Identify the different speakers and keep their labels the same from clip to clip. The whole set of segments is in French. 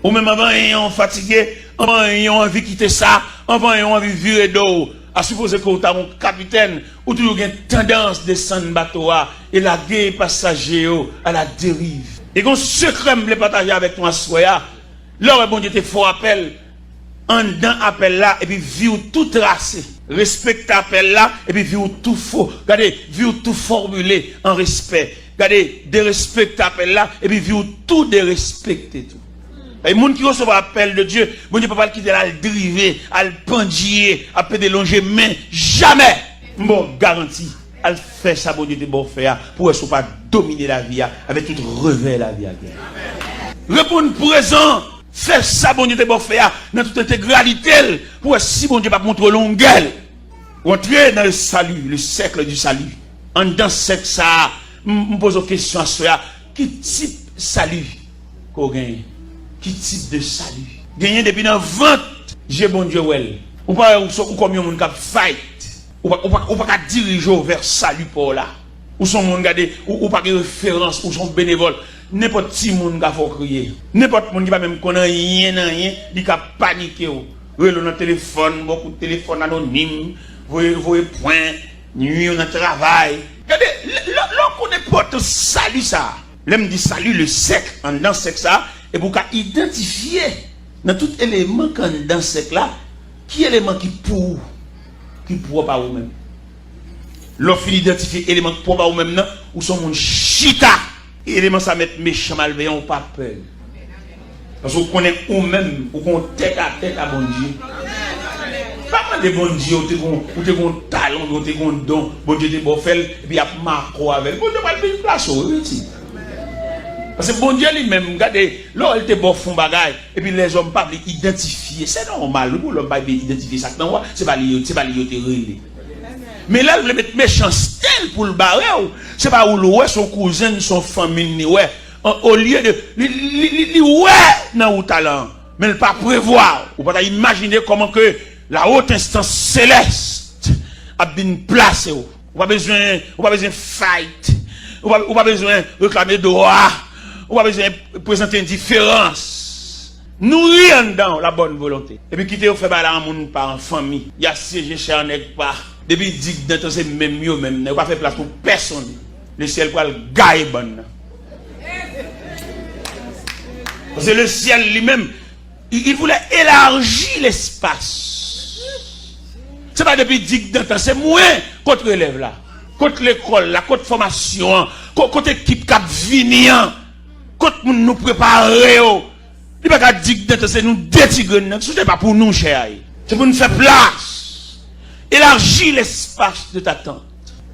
Speaker 1: Ou même avant, ayant fatigué, avant, ayant envie de quitter ça, avant, ayant envie de virer d'eau. À supposer que tu as un capitaine, ou toujours une tendance de descendre bateau et la guerre passager à la dérive. Et qu'on secret me partager avec toi, soya. Là, bon Dieu te faut appel. En dedans appel là, et puis vivre tout tracé. Respecte appel là, et puis vivre tout faux. Regardez, vivre tout formulé en respect. Regardez, de respecter appel là, et puis vivre tout de respecter tout. Et les gens qui reçoivent l'appel de Dieu, bon Dieu ne peut pas le quitter, à le driver, à le pendier, à le délonger, mais jamais. Bon, garantie, à le faire ça, bon Dieu te bon faire, pour ne pas dominer la vie, avec tout revers la vie. Répondre présent, faire ça, bon Dieu te bon faire, dans toute intégralité, pour si bon Dieu pas montrer longueur, entrer dans le salut, le cercle du salut. En dans ce ça, je me pose une question à cela, quel type de salut qu'on gagne? Qui type de salut? Gagné depuis dans 20, j'ai bon Dieu, ou pas, ou combien de monde qui fight, ou pas diriger vers salut pour là. Ou son monde gardé, ou pas de référence, ou son bénévole. N'importe qui monde qui faut crier. N'importe monde qui va même connaître rien, il va paniquer. Relou dans le téléphone, beaucoup de téléphones anonymes, voyez point, nuit dans le travail. Regardez, l'on connaît pas tout salut ça. L'homme dit salut le sec, en dans sec ça. Et pour identifier dans tout élément qu'on dans ce là, qui élément qui pour pas ou même. L'offre identifier élément qui pour pas ou même non, ou son monde chita. Élément ça met méchant malveillant ou pas peur. Parce que vous connaissez ou même ou qu'on tête à bon Dieu. Pas de bon Dieu, ou te gon talent, ou te gon don, bon Dieu te bon fait et puis a marco avec. Bon Dieu pas une place au parce que bon Dieu lui-même, regardez, là, il était bon fond bagaille, et puis les hommes pas identifier. C'est normal, pour l'homme pas identifier ça. C'est pas lié, c'est pas lié, mais là, il met méchanceté pour le barrer, c'est pas où l'ouest, son cousin, son famille, ouais. Au lieu de, ouais, dans le talent, mais il pas prévoir, ou pas imaginer comment que la haute instance céleste a bien placé, ou pas besoin de fight, ou pas besoin de réclamer droit. On va besoin de présenter une différence. Nourrir dans la bonne volonté. Et puis quitter au fait balan moun par en famille. Il y a siégé chez un nèg pas. Depuis dit que c'est même mieux même. Ne pas faire place pour personne. Le ciel pour le gagne bon. Parce que le ciel lui-même, il voulait élargir l'espace. C'est pas depuis dit que c'est moins contre élève là. Contre l'école, la contre formation, contre équipe cap venir. Quand nous préparons, il n'y a pas de dire que c'est nous détigrer, ce n'est pas pour nous, cher. C'est pour nous faire place. Élargir l'espace de ta tente.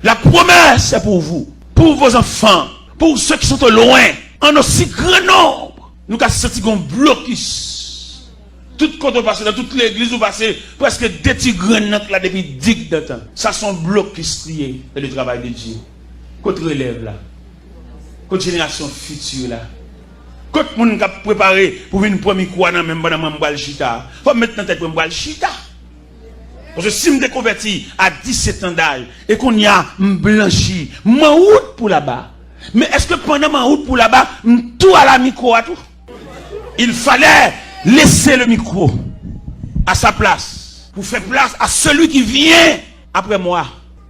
Speaker 1: La promesse, c'est pour vous, pour vos enfants, pour ceux qui sont au loin, en aussi grand nombre. Nous avons senti un blocus. Tout quand on passe dans toute l'église, on passe presque détigrer là depuis 10 ans. Ça, sont blocus liés dans le travail de Dieu. Contre relève là. Contre génération future là. Quand on a préparé pour une première quoi dans même dans chita, faut mettre dans tête pour m'bal chita. Parce que si me déconverti à 17 ans d'âge et qu'on y a blanchi, m'en route pour là-bas. Mais est-ce que pendant ma route pour là-bas, tout à la micro à tout? Il fallait laisser le micro à sa place pour faire place à celui qui vient après moi.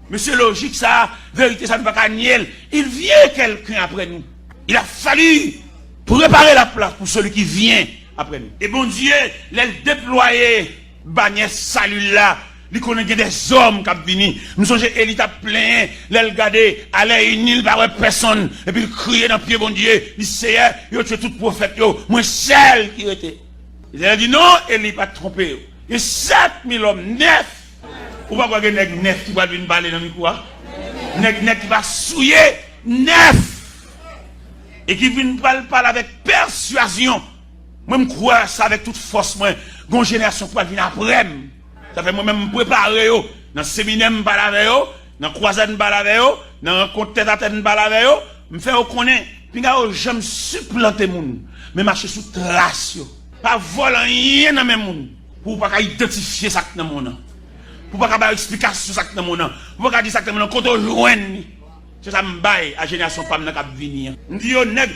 Speaker 1: Monsieur logique ça, vérité ça ne va pas nier. Il vient quelqu'un après nous. Il a fallu préparer la place pour celui qui vient après nous. Et bon Dieu, les déployer, bannière salut là, il connaît des hommes qui viennent. Nous sommes Élie plein, les regarder, aller une île par personne, et puis crier dans le pied, bon Dieu, il sait, il a tué tout prophète, moi seul qui était. Il a dit non, Élie pas trompé. Il y a 7000 hommes, 9. Ou pas voir nèg 9 qui va venir parler dans le micro. Nèg qui va souiller 9. Et qui vient parler avec persuasion. Moi, je crois ça avec toute force. Moi, une génération qui va venir après. Ça fait moi-même me préparer. Dans le séminaire, je parle avec eux. Dans la croisade, je parle avec eux. Dans le compte tête à tête, je parle avec eux. Je me fais reconnaître. Puis, je me supplanter les gens. Mais marcher sous trace. Pas voler rien dans mes gens. Pour ne pas identifier ça dans mon nom. Pour ne pas avoir explication ça dans mon nom. Pour ne pas dire ça dans mon nom. Quand on joue. C'est ça m'baille à génération femme n'a qu'à venir. M'dit yo nèg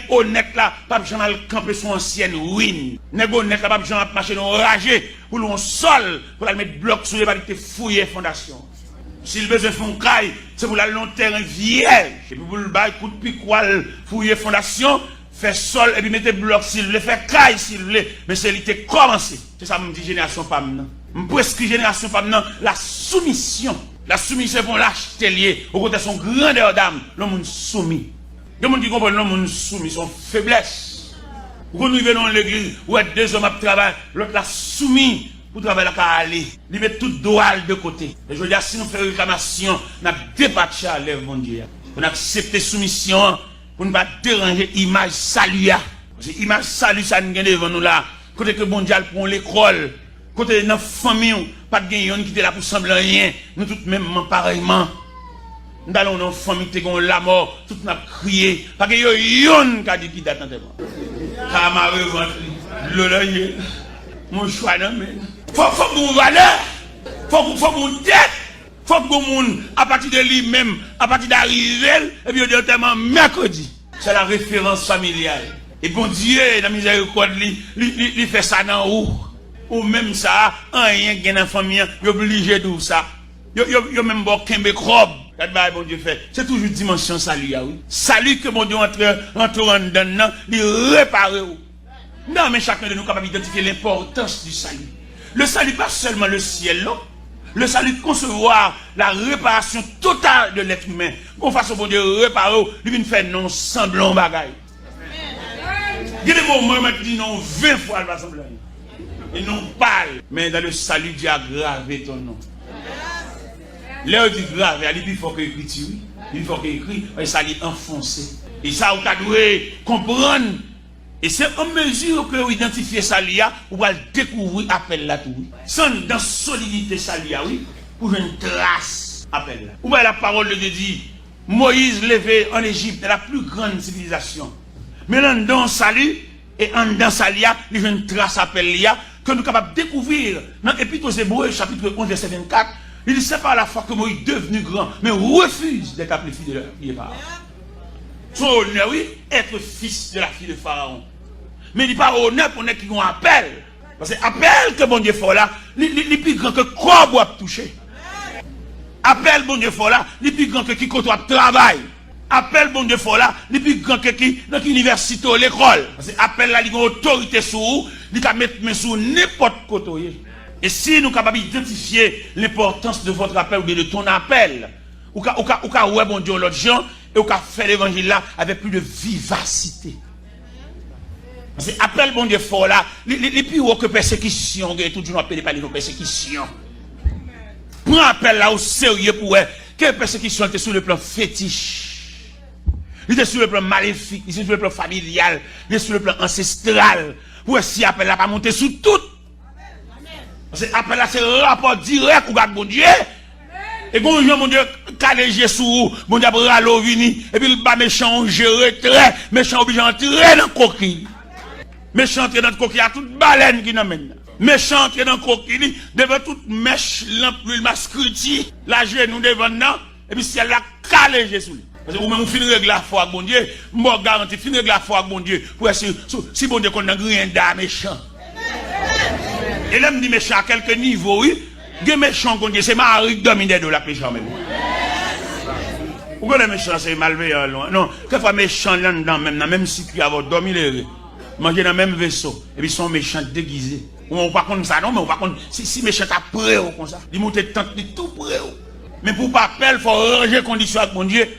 Speaker 1: honnête là, pas jamais camper son ancienne ruine. Nèg honnête là pas jamais marcher dans ragé pour l'on sol pour la mettre bloc sur les pas te fouiller fondation. S'il besoin font caille, c'est pour la long terrain vierge et puis pour le bail coup de piquoil fouiller fondation, faire sol et puis mettre bloc s'il veut faire caille s'il veut, mais c'est l'été commencé. C'est ça me dit génération femme non. M'prescrit génération femme non la soumission. La soumission pour l'acheter lié, au côté de son grandeur d'âme, l'homme soumis. Il y a des gens qui comprennent l'homme soumis, son faiblesse. Quand nous venons dans l'église, où il y a deux hommes qui travaillent, l'autre l'a soumis pour travailler là aller. Il met tout droit de côté. Et je veux dire, si nous faisons réclamation, nous avons débattu à l'œuvre, mon Dieu. Pour accepter soumission, pour ne pas déranger l'image salut. Parce que l'image salut, ça nous gagne devant nous là. Côté que bon Dieu prend l'école. Côté de notre famille, pas de gagnant qui était là pour sembler rien. Nous tous même pareillement. Nous allons dans la famille qui ont la mort, tout n'a crié. Parce que yon qui a dit qui date dans car ma revanche, l'oreille, mon choix non mais. Faut que mon valeur, faut que mon tête, faut que mon à partir de lui-même, à partir d'arriver, et puis au tellement mercredi. C'est la référence familiale. Et bon Dieu, la miséricorde, il fait ça dans où? Ou même ça, rien qui est dans la famille, il est obligé de ça. Il y a même bon kembe krob. Bon Dieu fait. C'est toujours dimension salut, oui. Salut que mon Dieu entre en dedans, il répare. Non, mais chacun de nous est capable d'identifier l'importance du salut. Le salut, pas seulement le ciel, là. Le salut, concevoir la réparation totale de l'être humain. Qu'on fasse au bon Dieu réparer, lui, il fait non semblant bagaille. Il y a des moments où il dit non 20 fois, il va sembler. Et non parle, mais dans le salut, Dieu a gravé ton nom. Là, il dit gravé, il faut qu'il écrit, il faut qu'il écrit, et ça lui enfoncé. Et ça, vous devez comprendre. Et c'est en mesure que vous identifiez ça, vous allez découvrir l'appel là tout. Sans dans solidité ça, oui, pour une trace appel là. Vous voyez la parole de Dieu dit, Moïse levé en Égypte, la plus grande civilisation. Mais là, dans salut, et en dans ça, il y a une trace appel là, que nous sommes capables de découvrir dans l'Épître aux Hébreux, chapitre 11, verset 24, il dit c'est par la foi que Moïse est devenu grand, mais refuse d'être appelé fils de la Pharaon. Son honneur, oui, être fils de la fille de Pharaon. Mais il n'est pas honneur pour nous qui ont appel. Parce que appel que bon Dieu fait là, il est plus grand que quoi doit toucher. Appel bon Dieu fait là, il est plus grand que qui côtoie travail. Appel bon Dieu fait là, il est plus grand que qui dans l'université ou l'école. Parce que appel là, il a une autorité sur vous, il peut mettre main sur n'importe côté. Et si nous sommes capables d'identifier l'importance de votre appel ou de ton appel, ou ouais bon Dieu l'autre gens, et ou faire l'évangile là avec plus de vivacité. Parce que appel bon Dieu fort là, les plus haut que persécution, et tout le monde appelle par les persécutions. Prends appel là au sérieux pour que persécution était sur le plan fétiche. Il était sur le plan maléfique, il était sur le plan familial, il était sur le plan ancestral. Pour si appel là pas monter sous tout. Parce que appel là c'est rapport direct au gars bon Dieu. Et quand mon Dieu calégé sous mon Dieu râle vini et puis le bas méchant gérer très méchant obligé entrer dans coquille. Méchant entrer dans coquille à toute baleine qui n'amène. Méchant entrer dans coquille devant toute mèche l'ampoule mascruti, la genou devant non et puis si elle a calégé sous lui. Parce que vous même finir règle la foi avec bon Dieu, moi garantis finir règle la foi avec bon Dieu pour si bon Dieu qu'on a rien d'à méchant. Et là me dit méchant à quelques niveaux oui. Les méchants qu'on dit, c'est Marie qui domine de la péché même. Pourquoi les méchants c'est malveillant loin? Non, quelquefois méchants là-dedans, même si tu as dormi les manger dans le même vaisseau, et puis ils sont méchants déguisés. On ne pas contre ça, non, mais on va contre si méchants t'as prêt comme ça. Ils montent tant de tout prêt. Mais pour pas peur, il faut ranger les conditions avec mon Dieu.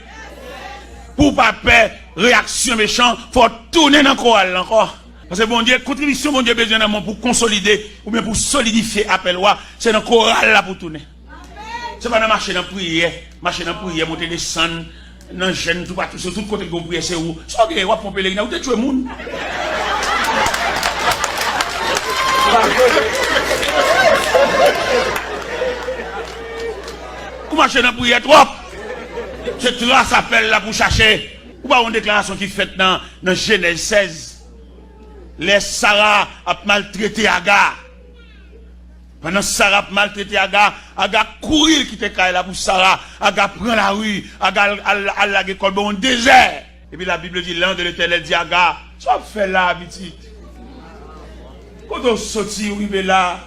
Speaker 1: Pour pas peur, réaction méchant, il faut tourner dans le chorale encore. Parce que bon Dieu, contribution, bon Dieu, besoin d'un moment pour consolider ou bien pour solidifier appel loi, c'est dans le choral là pour tourner. C'est pas dans marcher dans la prière, monter des descendre, dans le gène, tout partout, sur tout côté de la prière, c'est où? C'est ok, on va pomper les gens, ou tu tuer le monde. Vous marchez dans la prière trop. C'est trace appel là pour chercher. Ou pas une déclaration qui est faite dans Genèse 16. Les Sarah a maltraité Agar. Pendant Sarah maltraité Aga courir qui était là pour Sarah, Aga prend la rue, Aga à la école bon désert. Et puis la Bible dit l'ange de l'Éternel dit Aga, tu vas faire là petit. Quand on sortit arrivé là,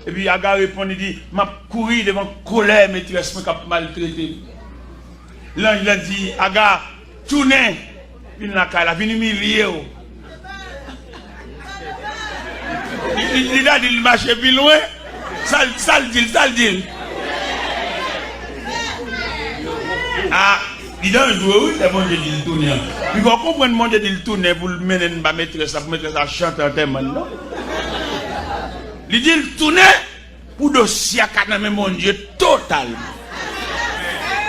Speaker 1: et puis Aga répond il dit m'a courir devant colère maîtresse qui a maltraité. L'ange il a dit Aga tournez, il n'a qu'à la venir humilier. Il a dit il marche plus loin. Ça le dit. Ah, il a joué, oui, le monde dit le tourner. Puis vous comprenez le monde dit le tourner pour le mener ma maîtresse, pour mettre ça chanter en thème, non? Il dit le tourner pour dossier à caname mon Dieu totalement.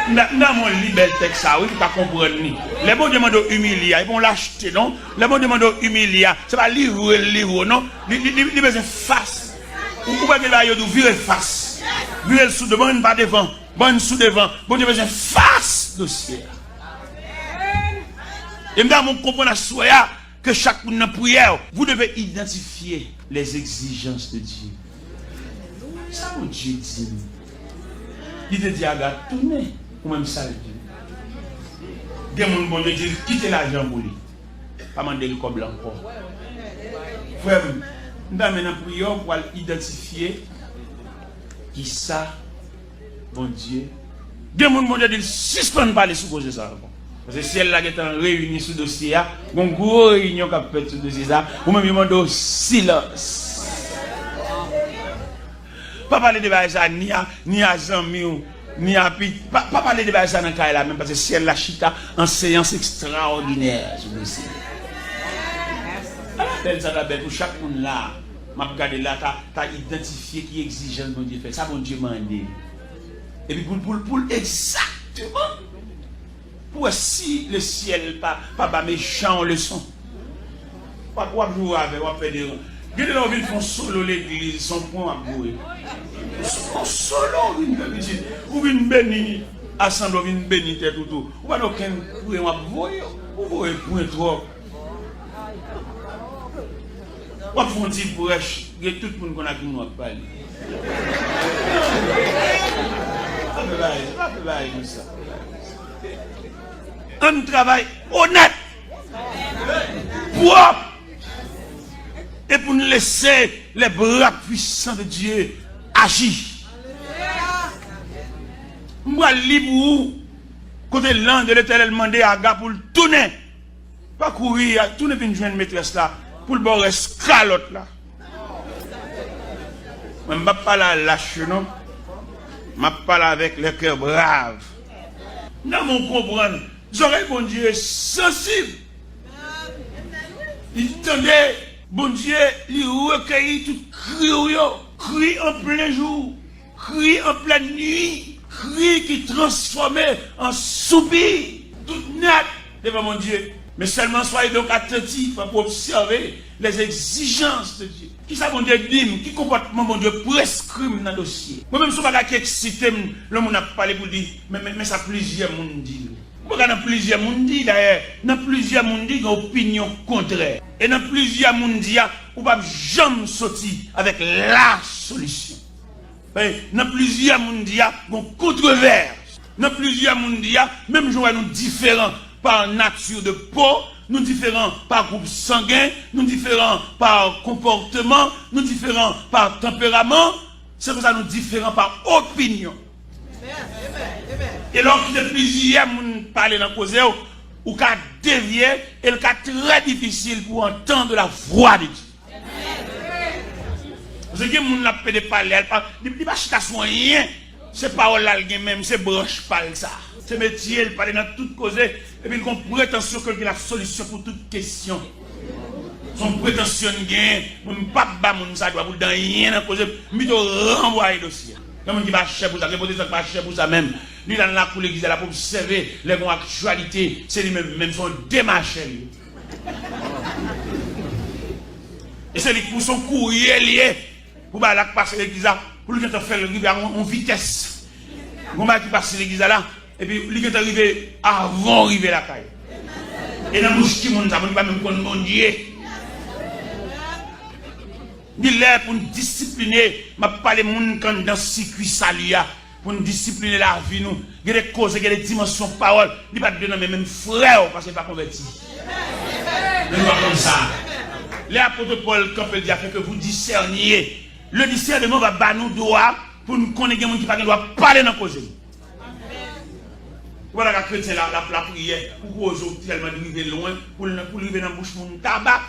Speaker 1: Dans mon libère texte, ça, oui, vous ne comprenez ni. Les bons demandent humilier, ils vont l'acheter, non? Les bons demandent humilier, c'est pas livre, non? Ils besoin face. Ou pas que là, il y a virer face. Virer sous devant, pas devant. Bonne sous devant. Bon Dieu besoin face dossier. Et maintenant, on comprend à que chaque une prière, vous devez identifier les exigences de Dieu. Ça, mon Dieu dit. Il te dit à gars, tournez. Ou même ça le dit. Des gens bon Dieu dit, quittez l'argent pour lui. Pas demander le comme encore. Frère, nous avons une prière pour identifier qui ça, bon Dieu. Des gens bon Dieu dit, suspend pas les sous-causes ça. Parce que si elle là est réunie sous le dossier, il y a une grosse réunion qui a fait sur le dossier, ou même il demande silence. Pas parler de ça ni à Jean-Mi, ni à Pete. Pas parler de ça dans le cas là, même parce que si elle la chita en séance extraordinaire sur le dossier. Ça va pour chaque monde là, m'a regardé là, tu as identifié qui exigence bon Dieu fait. Ça, bon Dieu m'a dit. Et puis pour exactement. Pour si le ciel pas méchant leçon. Pas quoi jouer avec, on fait des. Gardez là, ils font solo l'église, son point à bouer. Solo, ou une béni, assemble, une béni, tout. Ou pas aucun point à bouer, ou un point trop. Ou font dire pour tout le monde qu'on a qui nous parle. Ça. Un travail honnête, propre, et pour nous laisser les bras puissants de Dieu agir. Moi, libre, côté l'an de l'Éternel demandé à Aga pour le tourner, pas courir, tourner pour une jeune maîtresse là, pour le bord escalote là. Je ne parle pas là lâche, non? Je parle avec le cœur brave. Non, mon comprendre. J'aurais bon Dieu sensible. Il tendait, bon Dieu, il recueillit tout cri en plein jour, cri en pleine nuit, cri qui transformait en soupir, tout net devant mon Dieu. Mais seulement soyez donc attentifs pour observer les exigences de Dieu. Qui ça, mon Dieu, dit, qui comportement, mon Dieu, prescrit dans le dossier. Moi-même, je ne sais pas qui excite, le monde a parlé pour dire, mais ça plusieurs monde dit. Dans plusieurs monde dit, d'ailleurs, dans plusieurs monde dit, une opinion contraire. Et dans plusieurs monde dit, on ne va jamais sortir avec la solution. Dans plusieurs monde dit, une controverse. Dans plusieurs monde dit, même si nous différents par nature de peau, nous différents par groupe sanguin, nous différents par comportement, nous différents par tempérament, c'est pour ça nous différents par opinion. Et lorsque plusieurs personnes parlent dans le cause, ou qu'à dévier, et le cas très difficile pour entendre la voix de Dieu. Parce que les gens qui parlent, ils ne sont rien. C'est pas là même, c'est branche pas ça. C'est métier, il parle dans toute cause, et puis il a prétention qu'il y a la solution pour toute question. Son prétention gain, même pas ça doit dans rien dans cause, mais il renvoie le dossier. Comme on dit, chef pour ça, pas chef pour ça même. Lui, dans la cour l'église, pour observer les bonnes actualités, c'est lui-même son démarche. Et c'est lui pour son courrier lié, pour passer l'église, pour lui faire le en vitesse. On va passer l'église là, et puis lui est arrivé avant d'arriver à la caille. Et dans le bouche qui monte, ça ne va même pas mon Dieu. Il est pour nous discipliner. Je parle de monde quand dans le circuit salia. Pour nous discipliner la vie. Nous. Il y a des causes, il y a des dimensions de parole. Il n'y a pas de même frère parce qu'il n'est pas converti. Mais nous pas comme ça. L'apôtre Paul, quand il dit que vous discerniez, le discernement va battre nous droit pour nous connaître les gens qui ne doivent pas parler dans la cause. Voilà la chrétien la prière pour cause tellement de loin pour arriver dans la bouche mon tabac.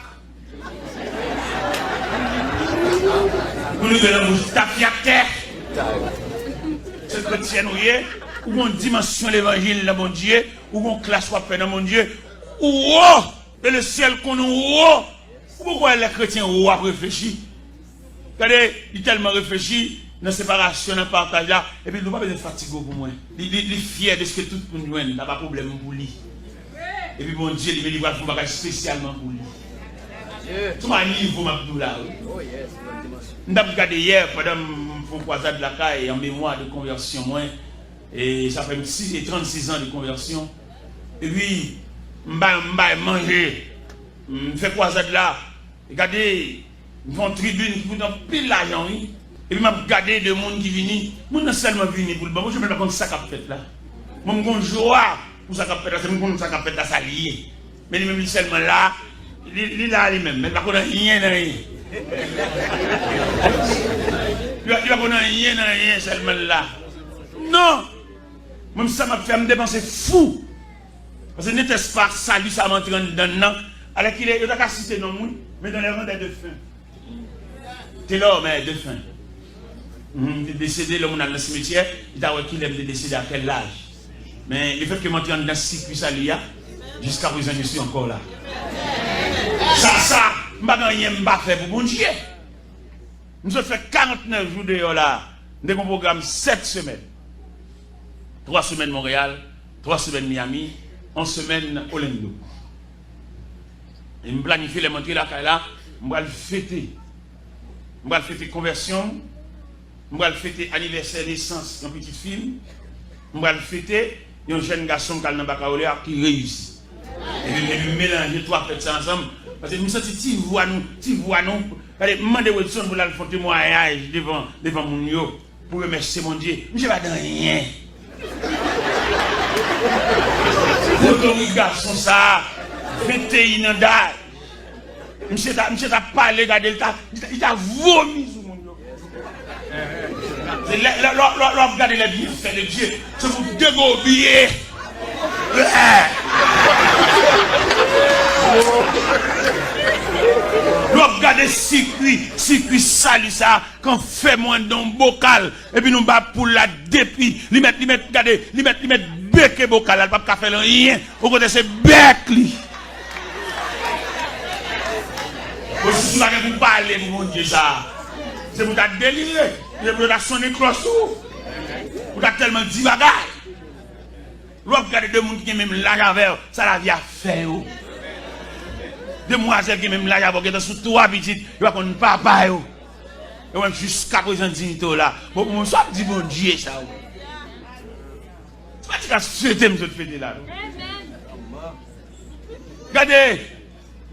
Speaker 1: Pour arriver dans la bouche tapiateur. C'est chrétien ou une dimension de l'évangile dans mon Dieu, ou une classe soit dans mon Dieu, ou et le ciel qu'on a. Pourquoi les chrétiens ont réfléchi? Regardez, il tellement réfléchi dans la séparation, dans le partage là, et puis il n'a pas besoin de fatigue pour moi. Il est fier de ce que tout le monde n'a pas de problème pour lui. Et puis mon Dieu, il va faire un bagage spécialement pour lui. Tout un niveau, là. Nous avons regardé hier, pendant mon croisade de la caille, en mémoire de conversion, moi, et ça fait 36 ans de conversion. Et puis, je vais manger, je fais croisade là. Regardez, une tribune qui vous pile l'argent, et puis je regardé de monde qui vient. Moi, je seulement venu pour le bon. Moi, je ne sais pas ça qu'a fait là. Moi, je suis joie pour ça qu'a fait là. C'est moi qui ça qu'a fait là, ça lié. Mais même seulement là, il est là lui-même. Mais il n'y a rien dans rien. Il n'y a rien dans rien seulement là. Non! Même ça m'a fait me dépenser fou. Parce que n'était-ce pas salut, ça m'entre dedans. Alors qu'il est, il a cité non, mais dans les rangs des défunts. T'es là, mais défunt. Il est décédé, l'homme dans le cimetière, il a dit qu'il aime décéder à quel âge. Mais le fait que m'entre dans le circuit salut, jusqu'à présent, je suis encore là. Ça, je ne vais pas faire pour mon Dieu. Nous avons fait 49 jours de là. Nous avons un programme 7 semaines. 3 semaines Montréal, 3 semaines Miami, 11 semaines Orlando. Et je planifie les montées là, je vais le fêter. Je vais le fêter conversion. Je vais le fêter anniversaire naissance d'un petit film. Je vais le fêter un jeune garçon qui a qui réussit. Et puis mélanger trois fêtes ensemble. Parce que nous sommes petits voix nous. Allez, demandez Wilson pour faire un témoignage devant mon yo pour remercier mon Dieu. Je ne vais pas dans rien. Votre garçon ça, fêté inondable. Monsieur t'a parlé, regardez, il t'a vomi sur mon yo. Regardez les bienfaits de Dieu. C'est pour dégobiller. Nous regardons circuit sali ça, quand fait moins dans bocal, et puis nous bat pour la depuis, li mettre bec et bocal, elle pas faire rien, au côté c'est bec li. Vous avez vous parler pour mon Dieu ça. C'est pour ta déliré, c'est pour ta sonner cloche pour ta tellement dit bagaille. Vous regardez deux gens qui ont même l'argent avec, ça la vie a fait. Demoiselles qui ont même l'argent avec, qui sont sous 3 petites, ils vont connaître papa. Et même jusqu'à présent, dignité là. Bon, on soit dit bon Dieu ça. C'est pas ce que je fais là. Regardez,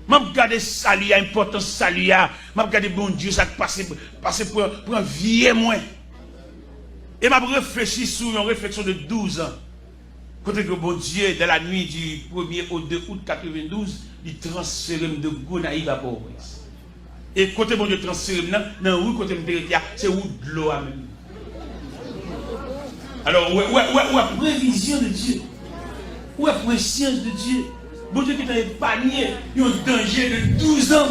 Speaker 1: je regarde salut, l'importance salut, je regarde bon Dieu, ça passe pour un vieux moins. Et je réfléchis sur une réflexion de 12 ans. Côté que bon Dieu, dans la nuit du 1er au 2 août 92, il transfère de Gonaïve à Port-au-Prince. Et côté bon Dieu transfère dans où côté c'est où de l'eau à même. Alors, où est prévision de Dieu? Où est préscience de Dieu? Bon Dieu qui t'a épargné, il y a un danger de 12 ans.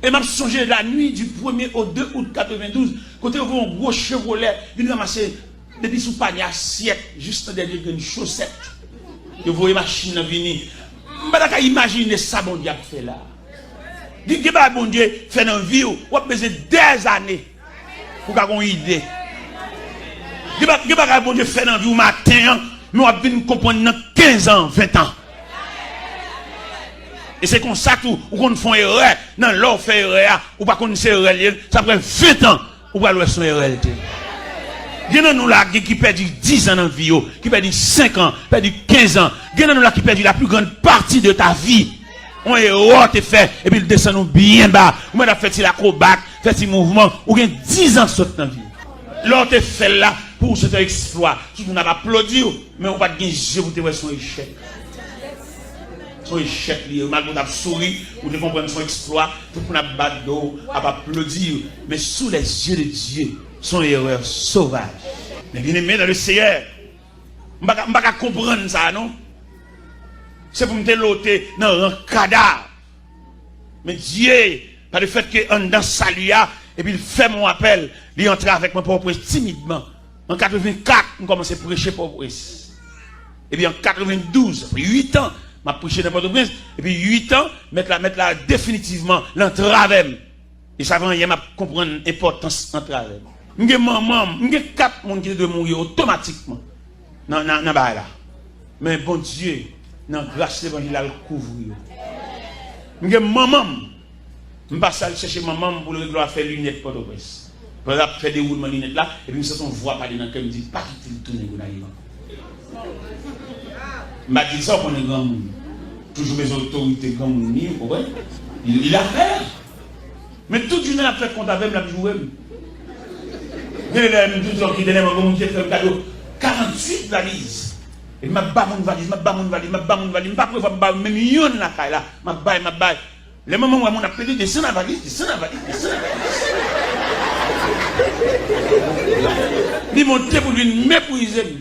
Speaker 1: Et m'a songé la nuit du 1er au 2 août 92, côté où un gros Chevrolet, il ramasser depuis sous panier assiette, juste derrière une chaussette. Vous voyez machine venir. Je ne peux pas imaginer ça, bon Dieu, fait là. Dites que bon Dieu fait dans la vie, vous avez besoin des années pour avoir une idée. Dites que bon Dieu fait dans la vie, matin, nous avons comprendre 15 ans, 20 ans. Et c'est comme ça que vous faites erreur. Non, là, vous faites erreur, ou pas qu'on sait erreur, ça prend 20 ans pour voir son erreur. Il y a nous là qui perdent 10 ans dans la vie, qui perdent 5 ans, perdent 15 ans. Il y a nous là qui perdent la plus grande partie de ta vie. on erreur te fait, et puis il descend nous bien bas. Ou m'a fait l'acrobate, fait un mouvement, ou bien 10 ans saute dans la vie. L'autre te fait là, pour cet exploit. Tout le monde a applaudi, mais on va pas gagner pour te voir son échec. Son échec, malgré qu'on a souri, ou de comprendre son exploit, tout le monde a battu d'eau, a applaudi, mais sous les yeux de Dieu, son erreur sauvage. Mais bien aimé dans le Seigneur, je ne peux pas comprendre ça, non? C'est pour me déloter dans un cadavre. Mais Dieu, par le fait qu'on dans salut, et puis il fait mon appel, il entre avec mon propre timidement. En 84, on commence à prêcher pour Port-au-Prince. Et puis en 92, après 8 ans, je prêché dans Port-au-Prince. Et puis 8 ans, mettre là définitivement l'entravem. Et ça va, il m'a comprendre l'importance d'entravem. Je suis maman, je suis 4 personnes qui doivent mourir automatiquement. Non, là. Mais bon Dieu, dans la grâce de l'évangile, il couvre. Je suis maman. Je ne vais pas chercher maman pour le régler faire lunettes pour Port-au-Prince. Pour faire des roulements de lunettes là, et puis nous voix parler dans le cœur, me dit, pas quitter le tourner pour l'aïe. Je m'a dit ça qu'on est grand monde. Toujours mes autorités grand monde, il a fait. Mais toute une a fait compte avec la jouer. Il y a toujours qui donnait mon cadeau 48 valises. Et m'a bas mon valise, m'a bas mon valise, pas pour même million la caille là, m'a bail. Les moments où on a payé descend la valise. Il montait pour lui mépriser.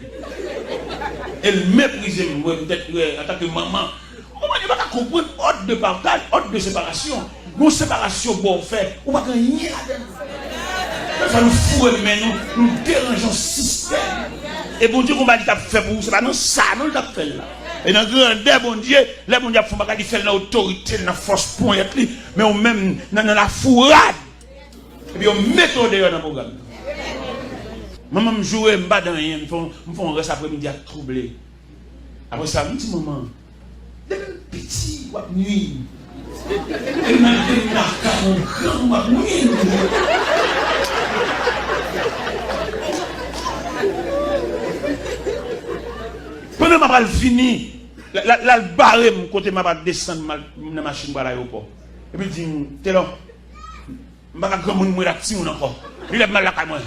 Speaker 1: Elle méprise peut-être en tant que maman. On ne va pas comprendre ordre de partage, ordre de séparation. Une séparation pour faire, on va gagner là-dedans. Ça nous fout, mais nous dérangeons le système. Et bon Dieu, qu'on va dire fait pour vous, c'est pas non ça, non, il a fait là. Et dans le grandeur, bon Dieu, les bon Dieu, il faut pas faire l'autorité, la force pour être là, mais on même dans la fourrade. Et puis on met au dehors dans le programme. Maman me joue, je me bats dans rien, je fais un reste après-midi à troubler. Après ça, je me dis, maman, petit, ou à nuit. Et je me dis, grand, ou à nuit. Pendant que je vais finir, la barre, côté je vais descendre dans la machine pour l'aéroport. Et puis je dis, t'es là, je ne vais pas grand monde mourir là-dessus encore. Il est mal là quand même.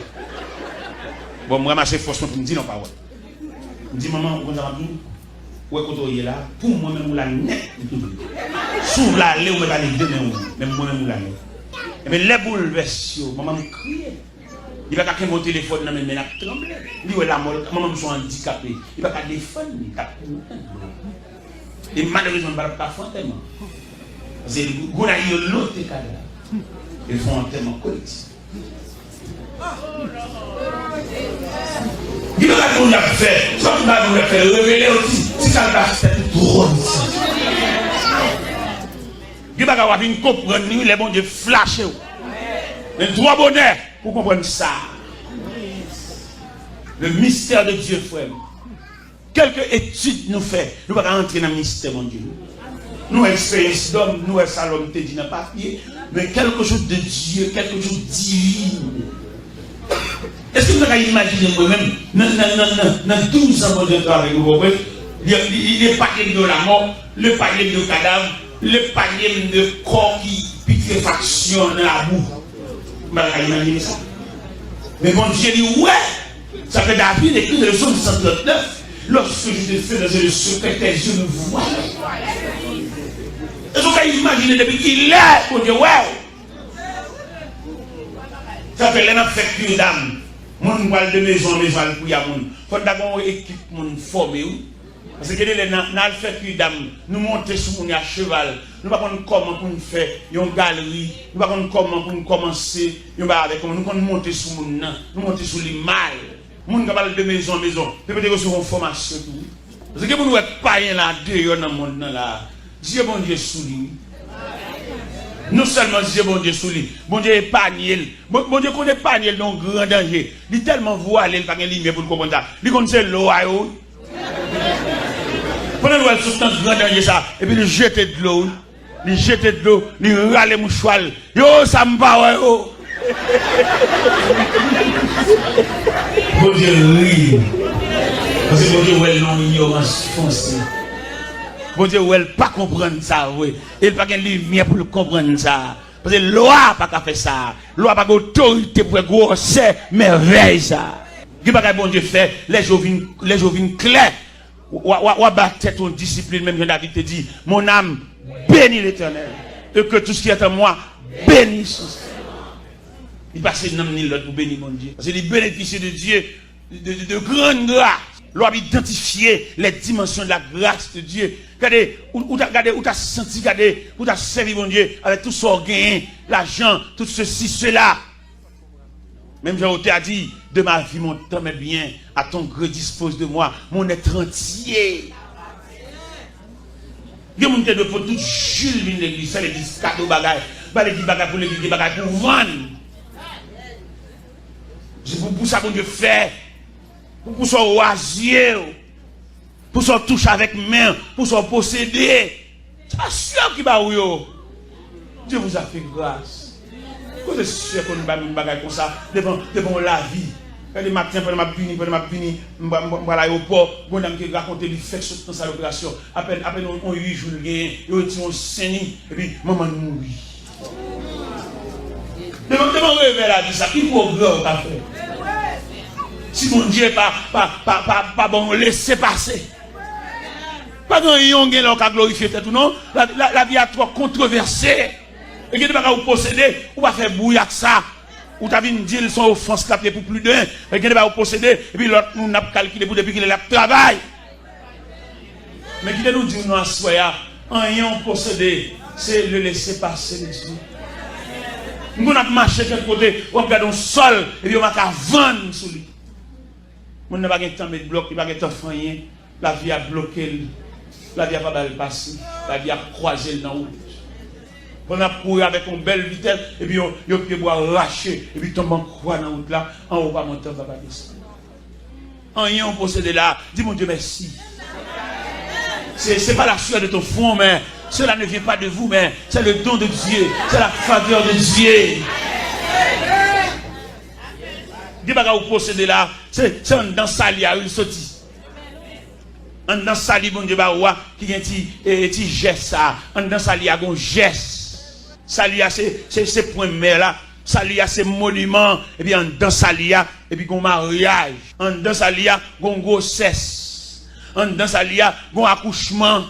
Speaker 1: Bon, moi, je suis forcément pour me dire non, pas ouais. Je me dis, maman, vous avez dit, où est-ce que vous êtes là? Pour moi-même, la net. Sous la lait, vous allez demain, même moi-même, la lait. Et bien, les bouleverses, maman me crie. Il va pas mon téléphone, mais il a tremblé. Il dit, la maman me sont handicapés. Il va pas défendre, et malheureusement, il ne va pas faire un thème. Parce que vous avez l'autre cadre. Ils font un thème collectif. Il y a qu'on a fait, ça qu'on a fait, révéler aussi, si ça va faire drôle. Il va y avoir une comprendre, les bons Dieu flasher. Un droit bonheur pour comprendre ça. Le mystère de Dieu, frère. Quelques études nous fait, nous ne pouvons pas entrer dans le mystère, mon Dieu. Nous, expérience d'homme, nous, salon, te dit dans le papier, mais quelque chose de Dieu, quelque chose de divin. Est-ce que vous avez imaginé moi-même, dans 12 ans de travail, il est panier de la mort, le panier de cadavre, le panier de corps qui putréfaction dans la boue. Vous avez imaginé ça? Mais mon Dieu dit, ouais, ça fait David écrit dans le psaume 139, lorsque je te fais dans le secret, tes yeux me voient. Est-ce que vous avez imaginé depuis qu'il est, pour dire, ouais, ça fait l'un fait plus d'âme. Mon voile de maison pour y a mon. Faut d'abord équipe mon formé. Parce que les dans fait plus d'âme, nous monter sur mon à cheval. Nous pas comment pour nous faire une galerie, nous pas comment pour nous commencer, nous pas avec nous monter sur mon nous monter sur les mal. Mon capable de maison peut-être sur une formation tout. Parce que nous être païen là dehors dans monde là. Dieu bon Dieu sous lui. Non seulement Dieu bon Dieu sous lui, bon Dieu épargne. Bon Dieu connaît épargne dans grand danger. Il tellement voilé, il pas de lumière pour comprendre ça. Il connaît l'eau à eau. Pendant que nous sommes dans grand danger ça, et puis il jette de l'eau, il râle les mouchoirs. Yo, ça me va, yo. Bon Dieu rit. Parce que bon Dieu, ouais, l'ignorance foncée. Bon Dieu, elle pas comprendre ça, oui. Elle pas de lumière pour comprendre ça. Parce que loi pas qu'à faire ça. Loi pas d'autorité pour grosser merveille ça. Qui pas bon Dieu fait, les jours viennent clairs. Ou battre ton discipline, même David te dit, mon âme bénit l'Éternel. Et que tout ce qui est en moi bénisse. Il passe une âme ni l'autre pour bénir mon Dieu. Parce qu'il bénéficie de Dieu de grande grâce. L'on identifier les dimensions de la grâce de Dieu. Regardez, où tu as senti, regardez, où tu as servi mon Dieu avec tout son gain, l'argent, tout ceci, cela. Même Jean-Auté a dit, de ma vie, mon temps est bien, à ton gré dispose de moi, mon être entier. Il y a des gens qui doivent tout Jules venir l'église, faire l'église, cadeau bagaille, pas l'église bagaille pour l'église, bagaille pour vendre. C'est pour ça que Dieu fait, pour son oisier, pour son touche avec main, pour son posséder. C'est pas sûr qu'il va où. Dieu vous a fait grâce. C'est sûr qu'on va faire bagaille comme ça, devant la vie. Le matin, pendant ma puni, je vais à l'aéroport, je vais raconter les faits dans sa opération. Après on 8 jours, on saigné, et puis maman mourit. Devant réveiller la vie, ça, qui progrès qu'a fait? Si mon Dieu n'est pas bon, laissez passer. Pas grand yon gen qui a glorifié tout non, la vie a trop controversée. Et que tu vas vous posséder, ou va faire bouillir ça. Ou tu as vu dire son offense capée pour plus d'un. Et que tu vas vous posséder, et puis l'autre nous n'a calculé pour depuis qu'il est là travail. Mais qui nous dit nous en soya, en ayant possédé, c'est le laisser passer les Dieu. Nous avons marché quelque côté, on regarde un sol, et puis on va vendre sur lui. On n'a pas de temps de bloc, il n'y a pas de temps de rien. La vie a bloqué, la vie a pas mal passé, la vie a croisé dans la route. On a couru avec une belle vitesse, et puis on peut boire arraché, et puis tombe en croix dans la route là, en haut pas monter, on va pas descendre. En rien on possède là, dis mon Dieu merci. C'est pas la sueur de ton front, mais cela ne vient pas de vous, mais c'est le don de Dieu, c'est la faveur de Dieu. Dis pas que vous possédez là, c'est un dans sali à une sortie. Un dans sali, bon Dieu, qui a un petit geste ça, un dans sali à un geste. Salia, c'est point mère là. Salia, c'est monument. Et puis, en dans Salia, et puis, un mariage. En dans Salia, un grossesse. En dans Salia, un accouchement.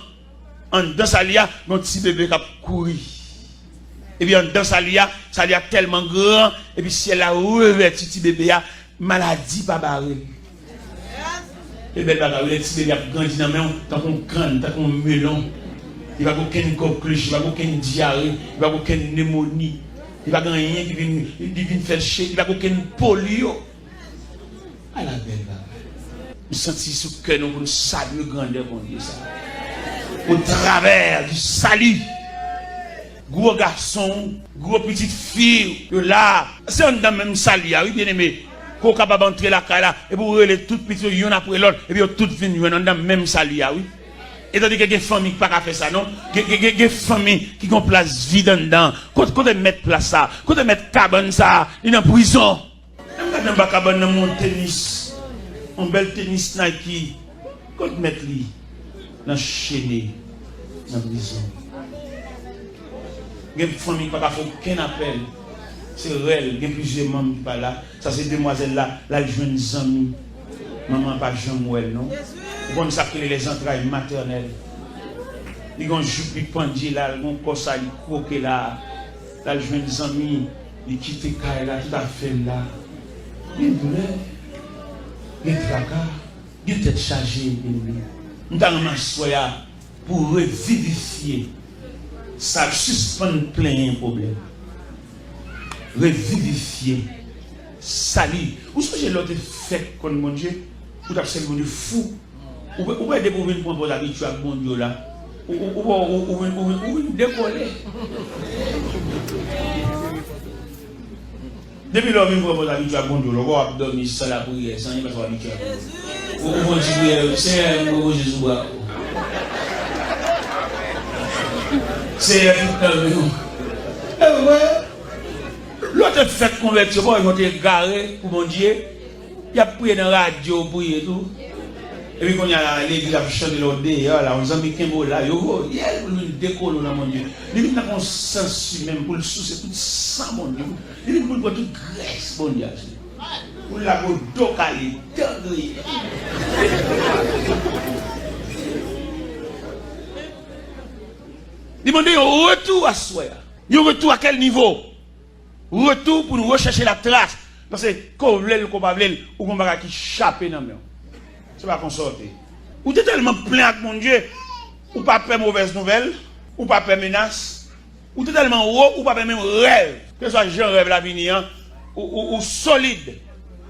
Speaker 1: En dans Salia, un petit bébé qui a couru. Et puis, en dans Salia tellement grand. Et puis, si elle a revêtu petit bébé, maladie pas barrée. Et bien, le petit bébé a grandi dans la main, tant qu'on crâne, tant qu'on melon. Il n'y a aucune coqueluche, il n'y a aucune diarrhée, il n'y a aucune pneumonie, il n'y a rien qui vient faire chier, il n'y a aucune polio. À la belle, nous sentons sous le cœur pour nous saluer grandeur pour Dieu. Au travers du salut, gros garçon, gros petite fille, là, c'est un dans même salut, oui, bien aimé. Qu'on est capable d'entrer la caille là, et pour les toutes petites, il y en a après l'autre, et puis toutes viennent dans le même salut, oui. Et tandis qu'il y a des familles qui ne peuvent pas faire ça, non? Il y a des familles qui ont place vide dedans. Quand on met place ça, quand on met cabane ça, il est en prison. On met cabane dans mon tennis, un bel tennis Nike. Quand on met lui dans chaîné, dans la prison. Il y a des familles qui ne peuvent pas faire aucun appel. C'est réel, il y a plusieurs membres qui sont là. Ça, c'est demoiselle là, là, ils jouent des amis. Maman pas Jean-Mouel, non? Bon, ça crée les entrailles maternelles. Ils ont joué pendu là, ils ont ça, ils croquent là. Là, ils jouent des amis, ils quittent les cailles là, tout à fait là. Les douleurs, les tracas, les têtes chargées. Nous avons un pour revivifier. Ça suspend plein de problèmes. Revivifier. Salut. Où est-ce que j'ai l'autre fait comme mon Dieu? Ou t'as fait mon Dieu fou? Ou est-ce que vous venez pour l'habitude avec mon Dieu là? Ou décoller? Depuis l'homme vient pour l'habitude avec mon Dieu, on va dormir sans la prière, sans y passer l'habitude. Ou on dit, c'est un Jésus. C'est l'autre fait convertir, ils vont te garer pour mon Dieu. Il y a prié dans la radio, prié tout. Et puis, quand il y a l'église à chanter l'ordre, là, on s'en met qu'un mot là, il y a une décolle là, mon Dieu. Il y a un sens même pour le sous, c'est tout sang, mon Dieu. Il y a une toute graisse, mon Dieu. Pour la go docali, tendri. Demandez un retour à soi. Un retour à quel niveau? Retour pour nous rechercher la trace. Parce que quand vous voulez, qu'on va ou qu'on va qui chaper dans le main. C'est pas qu'on sorte. Ou t'es tellement plein avec mon Dieu, ou pas peur mauvaise nouvelle, ou pas peur menace, ou t'es tellement haut, ou pas peur même rêve. Que ce soit jeune rêve l'avenir, ou solide.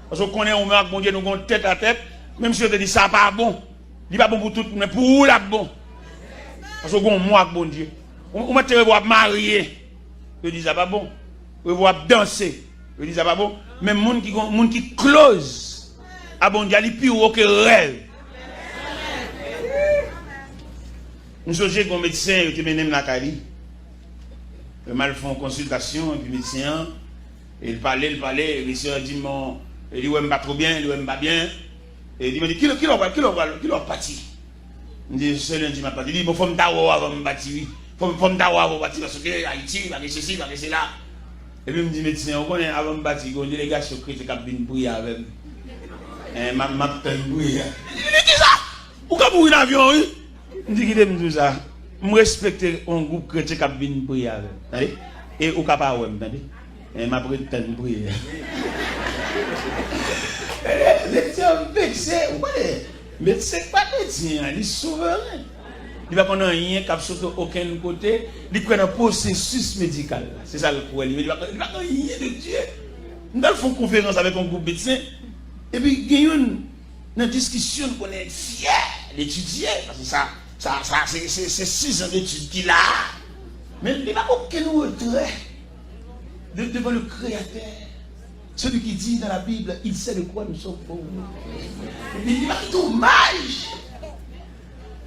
Speaker 1: Parce qu'on connaît, on met avec mon Dieu, nous avons tête à tête, même si on te dit ça pas bon. Il n'est pas bon pour tout, mais pour où là bon? Parce qu'on a moi avec mon Dieu. On m'a te marier. Je dis ça pas bon. On va danser. Je dis ça pas bon. Même moun qui close. Ah bon Dieu, il est plus haut que rêve. Nous sommes un médecin qui mène la Cali. Le mal fait une consultation, et puis le médecin, il parlait, le médecin dit, il dit, ouais, pas trop bien, il dit, pas bien. Et il dit, qui l'a parti? Il dit, c'est lundi, m'a parti. Il dit, bon, faut me tavoir avant de bâtir. Faut me tavoir avant de bâtir, parce que Haïti, il va rester ceci, il va rester là. Et puis il me dit, médecin, on connaît avant de bâtir, il y a une délégation qui a une prier avec moi. Ma prier. Il dit ça! Ou quand vous un avion, oui? Il dit, qu'il aime tout ça. Je respecte un groupe chrétien qui a une prier avec. Et au cap à ouais, et ma prière prier. Médecin vexé, mais c'est pas médecin, il est souverain. Il va prendre rien qui a sauté aucun côté, il prend un processus médical. C'est ça le problème. Il va prendre rien de Dieu. Nous allons faire une conférence avec un groupe médecin, et puis il y a une discussion qu'on est fier d'étudier, parce que ça c'est 6 ans d'études qu'il a. Mais il n'y a pas aucun retrait devant le Créateur. Celui qui dit dans la Bible, il sait de quoi nous sommes pauvres. Il dit, dommage.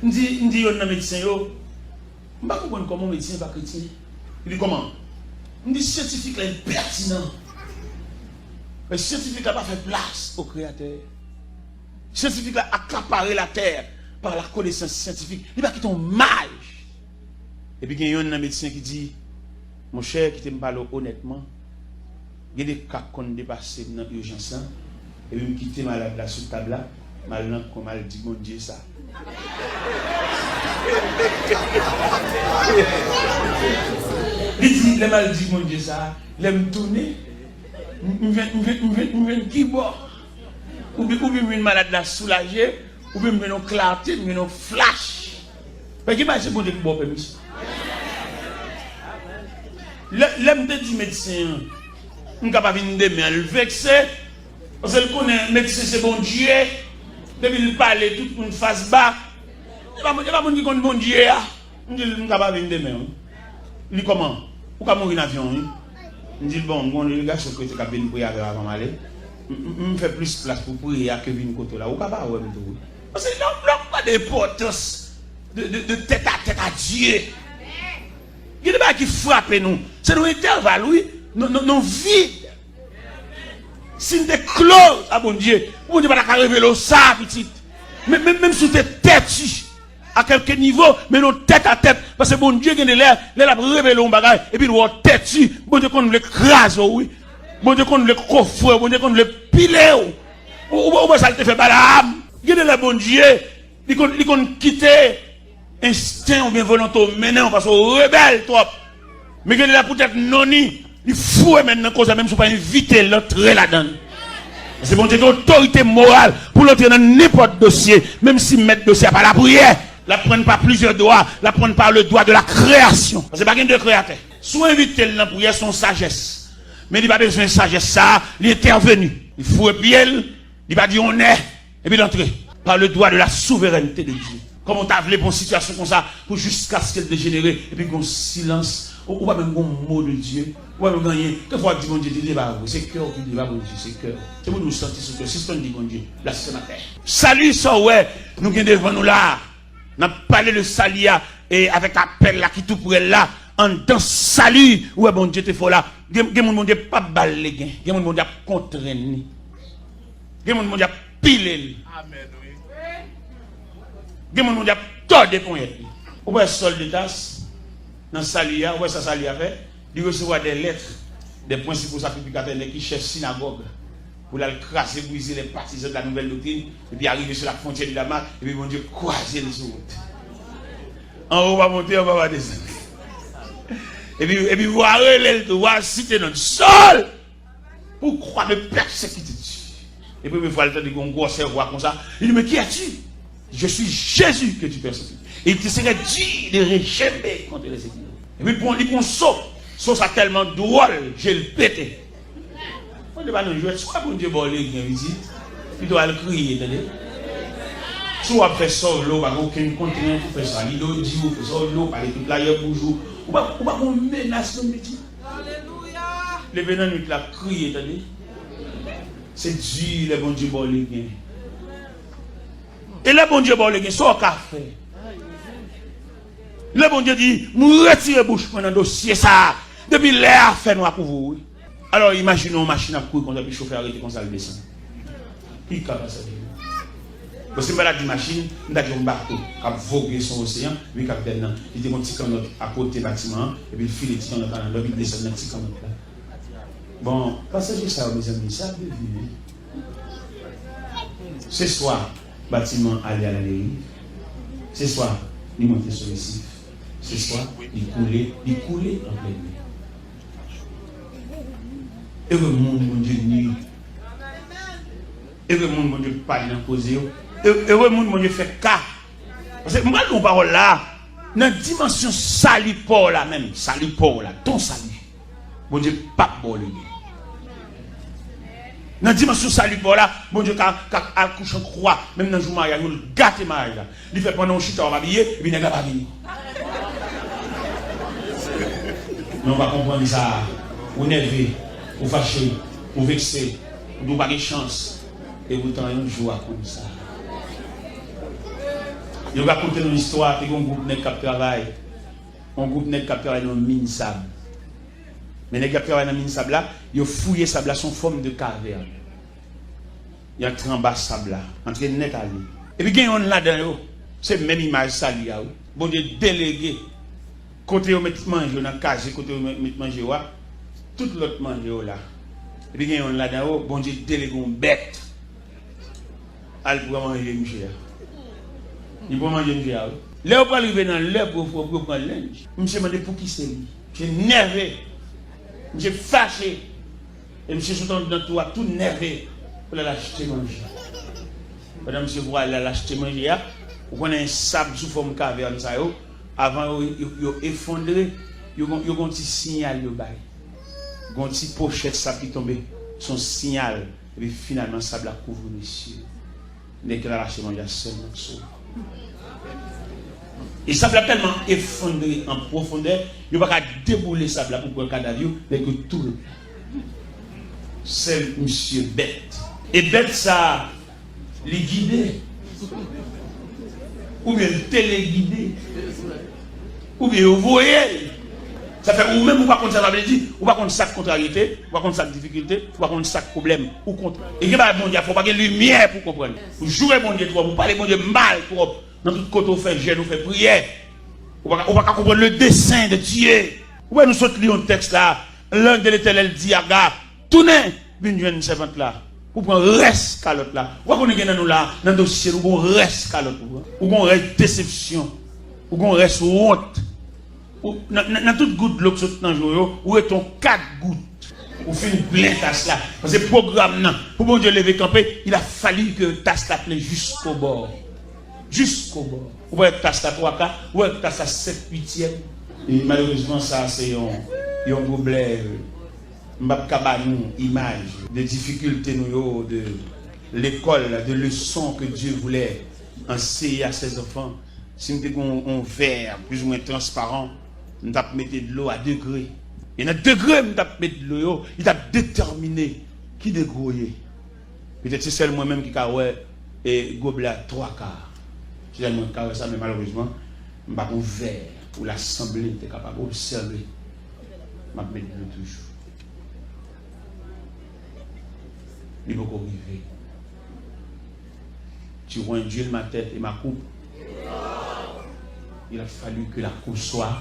Speaker 1: Il dit, un médecin, je ne sais pas comment un médecin va chrétien. Il dit, comment? Il dit, scientifique là, est pertinent. Le scientifique n'a pas fait place au Créateur. Le scientifique a accaparé la terre par la connaissance scientifique. Il va quitter un mage. Et puis, il y a un médecin qui dit, mon cher, qui te parle honnêtement, il y a des cas qu'on dépasse dans l'urgence, et puis me quitter malade là sur table là, mal comme mal dit mon Dieu ça. Il dit, le mal dit mon Dieu ça, il me tourner, il me qui boit, ou bien une malade là soulagée, ou bien une clarté, une flash. Mais qui va c'est bon de boire permis? L'homme de dit médecin. On ne peut pas venir demain, le vexé, parce qu'il connaît, le médecin c'est bon Dieu, depuis il parle, tout le monde face bas, il ne va pas dire qu'on est bon Dieu, on dit, on ne peut pas venir demain. Il dit comment? Ou quand mourir en avion? Il dit, bon, le gars, je suis venir prier avant d'aller, je fais plus place pour prier que venir côté là, ou pas pas, parce qu'il n'a pas d'importance de tête à Dieu. Il y a des gens qui frappent nous, c'est nos intervalles, oui. Non vide. Si nous sommes close à bon Dieu, on ne peut pas révéler ça, petite. Même si tu es têtu, à quelque niveau, mais nous tête à tête, parce que bon Dieu qui est là, il a révélé un bagage, et puis nous sommes têtu, bon Dieu qu'on le crase, oui. Bon Dieu qu'on le coffre, bon Dieu qu'on le pile, ou ça te fait pas l'âme. Il y a là, bon Dieu, il qu'on quitte instinct ou bien volonté, maintenant, parce qu'on rebelle trop. Mais il y a là peut-être non-ni. Il faut maintenant cause même si pas inviter l'autre là-dedans. C'est bon Dieu qui a autorité morale pour l'entrer dans n'importe dossier, même si mettre dossier pas la prière, la prendre par plusieurs doigts, la prendre par le doigt de la création. Parce que pas de créateur. Soit inviter dans la prière son sagesse. Mais il n'a pas besoin de sagesse ça, il est intervenu. Il faut et puis il va dire on est et puis l'entrer par le doigt de la souveraineté de Dieu. Comme on t'a voulu pour une situation comme ça pour jusqu'à ce qu'elle dégénère et puis qu'on silence. Ou pas même un mot de Dieu, ou pas même gagner. Quelquefois, dit mon Dieu, c'est cœur qui dit, mon Dieu, c'est cœur. C'est pour nous sortir sur cœur. Si c'est dit, mon Dieu, là, c'est ma terre. Salut, ça, ouais, nous qui devant nous là. On a parlé de salut et avec appel là, qui tout pour elle là, en dans salut, ouais, bon Dieu, t'es fort là. Mon Dieu, pas balle les gains. Mon Dieu, contraigné. Mon Dieu, pile. Amen, oui. Gen moun a tordé pour être. Ou pas sol de tasse dans salia, ouais ça salia fait, il recevoir des lettres des principaux sacrificateurs qui chef synagogue pour la crasser, briser les partisans de la nouvelle doctrine et puis arriver sur la frontière de Damas et puis mon Dieu croiser les autres. En haut va monter, on va descendre. Et puis voir citer notre sol pour croire de persécuter. Et puis, il faut aller dire qu'on gros cerveau comme ça. Il dit, mais qui es-tu? Je suis Jésus que tu persécutes. Et il te serait dit de réchamer contre les églises. Et puis, il prend saut. Saut, ça tellement drôle, j'ai le pété. On ne va pas nous jouer. Soit pour Dieu, bon, il vient visite. Puis, il doit le crier, attendez. Soit on fait ça, l'eau, pas aucun continent pour faire ça. L'eau dit, on fait ça, l'eau, par les toute l'ailleurs pour jouer. Ou pas qu'on menace le métier. Alléluia. Les venants nous la crié, attendez. C'est Dieu, le bon Dieu, bon les gains. Et le bon Dieu, bon les gains, c'est au café. Le bon Dieu dit, nous retirons bouche dans le dossier ça. Depuis l'air fait noir pour vous. Alors imaginons une machine à courir quand le chauffeur arrête comme ça le descend. Qui capable ça? Parce que la machine, nous avons un bateau qui a vogué son océan, mais qui a dedans. Il était un petit canot à côté du bâtiment, et puis il file le petit canot dans l'eau, il descend dans le petit canot là. Bon, passager ça, mes amis, ça veut dire. Ce soir, le bâtiment allait à la dérive. Ce soir, il montait sur le récif. Ce soir, il coulait en pleine nuit. Et le monde, mon Dieu, nuit. Et le monde, mon Dieu, pas dans poser. Et le monde, mon Dieu, fait cas. Parce que moi, nous parlons là, dans la dimension salipore là même, salipore là, ton salut. Mon Dieu, pas bon les gars. Dans la dimension salipore là, mon Dieu, quand accouche en croix, même dans le jour mariage, nous gâtons mariage là. Il fait pendant un chute, on va habiller, et puis il n'est pas venu. Mais on va comprendre ça. Vous nervez, vous fâchez, vous vexez, vous n'avez pas de chance. Et vous avez un jour comme ça. Je vais raconter une histoire de un groupe qui travaille. Un groupe qui travaille dans une mine sable. Mais les gens qui travaillent dans la mine sable là, ils ont fouillé sable là, son forme de caverne. Il y a un en bas sable là, entre net à lui. Et puis il y a un là-dedans, c'est la même image ça lui a. Bon Dieu délégué. Côté où met manger dans case, côté où met manger tout l'autre manger là. Et puis il y a un là-dedans, bon Dieu délégué une bête. Elle pour manger monsieur. Il peut manger monsieur. Là on arriver dans l'heure pour prendre lunch. Monsieur m'a dit pour qui c'est lui. J'ai nervé. J'ai fâché. Et monsieur sont dans toi tout nervé pour l'acheter manger. Madame monsieur voit l'acheter manger, vous connaissez un sable sous forme caverne ça yo, avant yo effondré, yo un petit signal yo bail. Gon petit pochette ça qui tombe, son signal et puis finalement sable a couvre monsieur. Dès que la manger seulement ça. Et ça l'a tellement effondré en profondeur, il ne va pas débouler ça pour prendre le cadavre, mais que tout. C'est monsieur bête. Et bête ça, les guider. Ou bien téléguider. Ou bien vous voyez. Ça fait ou même ou pas contre ça, ça veut dire, ou pas contre ça contrariété, ou pas contre ça difficulté, ou pas contre ça problème, ou contre. Et il n'y a pas bon Dieu, il faut pas qu'il y ait lumière pour comprendre. Vous jouez bon Dieu trop, vous parlez bon Dieu mal trop. Dans tout côté, on fait jeûne, on fait prière. On va comprendre le dessein de Dieu. Ouais, nous sommes lire un texte là. L'un de l'Éternel dit à Agar, tournez, une jeune servante là. Pour prendre reste calotte là. Ou qu'on est nous là, dans le dossier, ou qu'on reste calotte. Ou qu'on reste déception. Ou qu'on reste honte. Dans toute goutte de l'eau qui saute dans le jour, où est ton 4 gouttes? Ou fait une pleine tasse là. Parce que le programme là, pour bon Dieu lever camper, il a fallu que tasse la plaît jusqu'au bord. Jusqu'au bord. Ou bien tasse la 3 ou bien tasse la 7 8e. Et malheureusement, ça, c'est un problème. Une image de difficultés de l'école, de leçons que Dieu voulait enseigner à ses enfants. Si nous avons un verre plus ou moins transparent, nous avons mis de l'eau à degré. Et dans degré, nous avons mis de l'eau, il a déterminé qui dégrouiller. Peut-être c'est seulement moi-même qui a et gobelet 3 quarts. Je n'ai pas ça, mais malheureusement, je n'ai pas un verre où l'assemblée était capable d'observer. Je vais mettre de l'eau toujours. Il faut arriver. Tu vois un Dieu ma tête et ma coupe. il a fallu que la cour soit.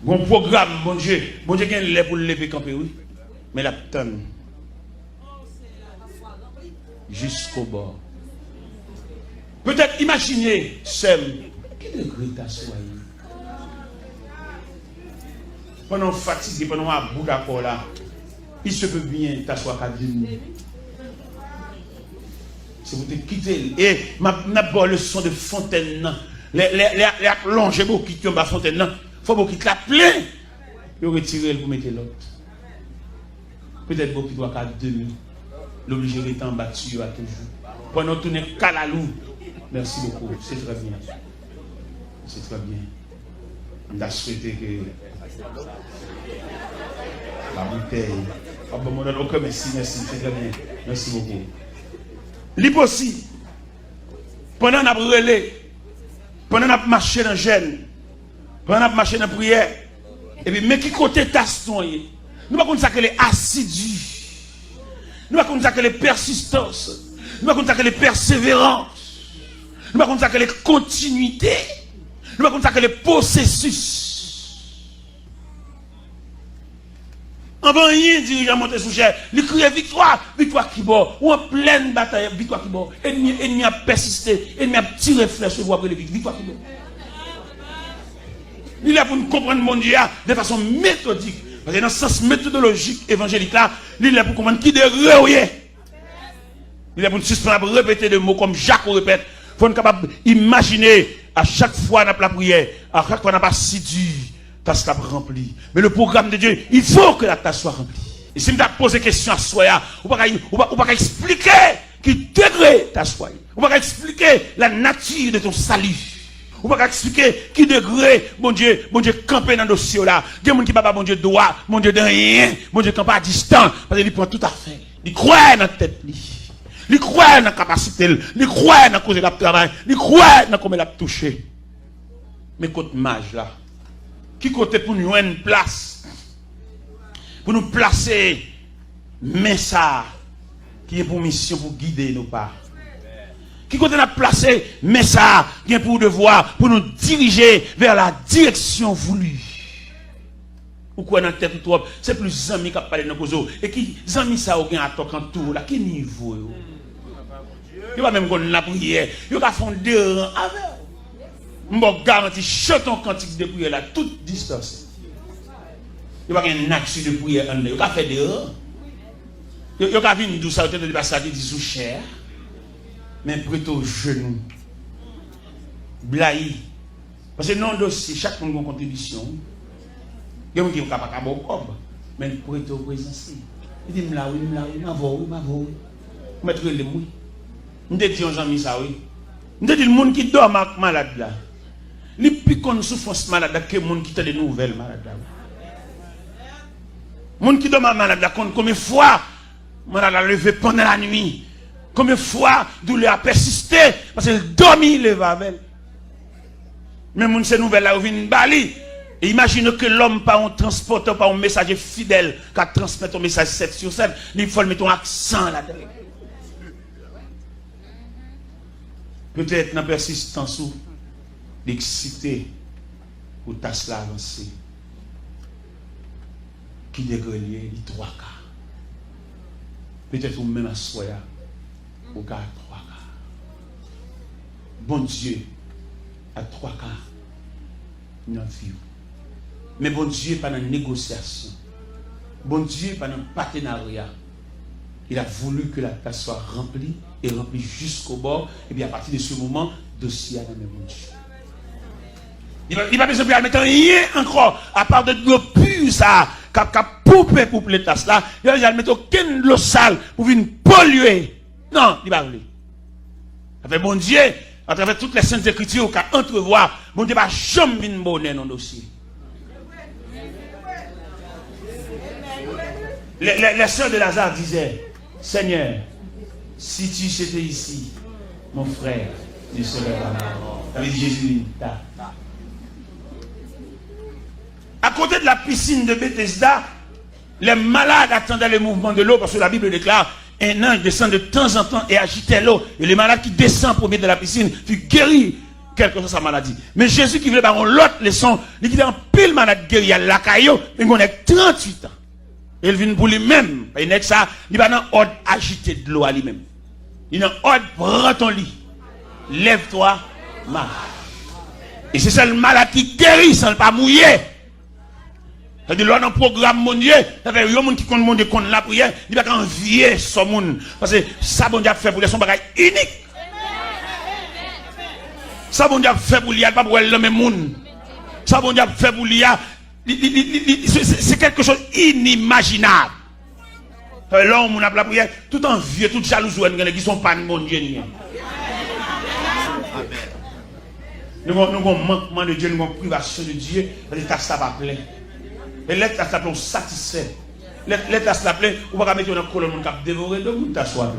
Speaker 1: Bon programme, bon Dieu qui est pour le lever camper, oui. Mais la tonne. Jusqu'au bord. Peut-être imaginez, Sem, quel degré t'assoyer. Pendant fatigué, pendant un bout d'accord là, il se peut bien t'asseoir qu'à 10 minutes. Si vous te quittez, et ma bonne leçon de fontaine, les plongées beaucoup qui ont ma fontaine, il faut beaucoup la plein, et retirer pour mettre l'autre. Peut-être beaucoup qui doit qu'à 2 minutes, l'obligé d'être en bas dessus à toujours. Pendant tout n'est qu'à la loupe. Merci beaucoup, c'est très bien. C'est très bien. On a souhaité que la bouteille. Ah bon, mon aucun merci, c'est très bien. Merci beaucoup. L'hypocie, pendant qu'on a brûlé, pendant qu'on a marché dans le jeûne, pendant qu'on a marché dans la prière, et puis, mais qui côté taston, nous ne pouvons pas dire assidu, nous ne pouvons pas dire persistance, nous ne pouvons pas dire persévérance, nous ne pouvons pas dire continuité, nous ne pouvons pas dire processus. En va rien dirigeant monter sous chair. Il crie victoire, victoire qui bord. Ou en pleine bataille, victoire qui bord. Ennemi a persisté, ennemi a tiré flèche pour après le victoire qui bord. Il est pour nous comprendre mon Dieu de façon méthodique. Parce que dans le sens méthodologique évangélique là, il est pour comprendre qui de réouillé. Il est pour nous suspendre répéter des mots comme Jacques répète. Il faut être capable d'imaginer à chaque fois dans la prière, à chaque fois dans la assidu. Tasse t'a rempli. Mais le programme de Dieu, il faut que la tasse soit remplie. Et si je me pose question à soi, on ne va pas expliquer qui degré ta soi. On ne va pas expliquer la nature de ton salut. On ne va pas expliquer qui degré, mon Dieu, camper dans le dossier là. Il y a des gens qui ne pas mon Dieu droit, mon Dieu de rien, mon Dieu campe à distance. Parce qu'il prend tout à fait. Il croit dans la tête. Il croit dans la capacité. Il croit dans la cause de la travail. Il croit dans comment il a touché. Mais côté mage là. Qui côté pour nous une place, pour nous placer, mais ça, qui est pour mission pour guider nos pas. Qui côté nous placer, mais ça, qui est pour devoir, pour nous diriger vers la direction voulue. Pourquoi dans la tête trop, c'est plus amis qui parlent dans nos et qui amis ça au gain à toquer en tout là, quel niveau? Il va même qu'on la prière, il va faire deux rangs avec. Je vous garantis, chantons cantique de prière là, toute distance. Il n'y a pas une nature de prière en il va faire dehors. Il n'y a pas une douce de passer dit sous chair, mais plutôt genou. Blaï. Parce que non dossier, chaque monde a une contribution. Il y a des gens qui ne sont pas capables, mais plutôt présence. Il dit, là, oui, ma voix, je mettre les mouilles. Je dis aux amis ça, oui. Je dis, le monde qui dort malade là. Les plus qu'on souffrance malade que le monde qui a des nouvelles malades. Le monde qui dort malade là, combien de fois malade a levé pendant la nuit. Combien de fois douleur a persisté parce qu'elle dormit le vavel. Mais moun ces nouvelles là viennent bali. Et imagine que l'homme pas un transporteur, pas un messager fidèle qui transmet un message 7 sur 7, il faut mettre un accent là-dedans. Peut-être dans la persistance ou l'excité pour tâche l'avancer. Qui dégrelier les 3 cas. Peut-être ou même à soya au cas 3 cas. Bon Dieu à 3 cas dans la vie. Mais bon Dieu pas dans la négociation. Bon Dieu pas dans le partenariat. Il a voulu que la tasse soit remplie et remplie jusqu'au bord. Et bien à partir de ce moment, dossier à la même Dieu. Il va pas besoin de mettre rien encore à part de l'eau pure ça, qui poupé pour les tasses là. Il va mettre aucune eau sale pour venir polluer. Non, il va pas. Ça fait bon Dieu, à travers toutes les saintes écritures, qu'à entrevoir, bon Dieu va jamais venir bonner dans le dossier. Les sœurs de Lazare disaient, Seigneur, si tu étais ici, mon frère ne serait pas mort. Ça veut dire Jésus. À côté de la piscine de Bethesda, les malades attendaient le mouvement de l'eau parce que la Bible déclare un ange descend de temps en temps et agitait l'eau. Et les malades qui descendent pour mettre de la piscine furent guéris quelle que soit sa maladie. Mais Jésus qui voulait par l'autre leçon, il dit en pile malade guéri à la caillou, mais on est 38 ans. Il vient pour lui-même. Il n'est que ça, il va dans ordre agité de l'eau à lui-même. Il est en ordre, prends ton lit. Lève-toi, marche. Et c'est ça le malade qui guérit sans pas mouiller. C'est-à-dire, là, dans le programme mondial, il y a des gens qui comptent la prière, il va envier ce monde. Parce que ça, bon Dieu a fait pour lui, son bagage unique. Ça, bon Dieu a fait pour lui, il n'y a pas pour le même monde. Ça, bon Dieu a fait pour lui, c'est quelque chose d'inimaginable. L'homme, on a la prière, tout envieux, tout jaloux, qui sont pas de mon Dieu. Nous avons un manquement de Dieu, nous avons une privation de Dieu, parce que ça va plein. Et l'être ça plaît, satisfait. L'être ça plaît, on va mettre dans la colonne, on va dévorer, donc on t'assoit.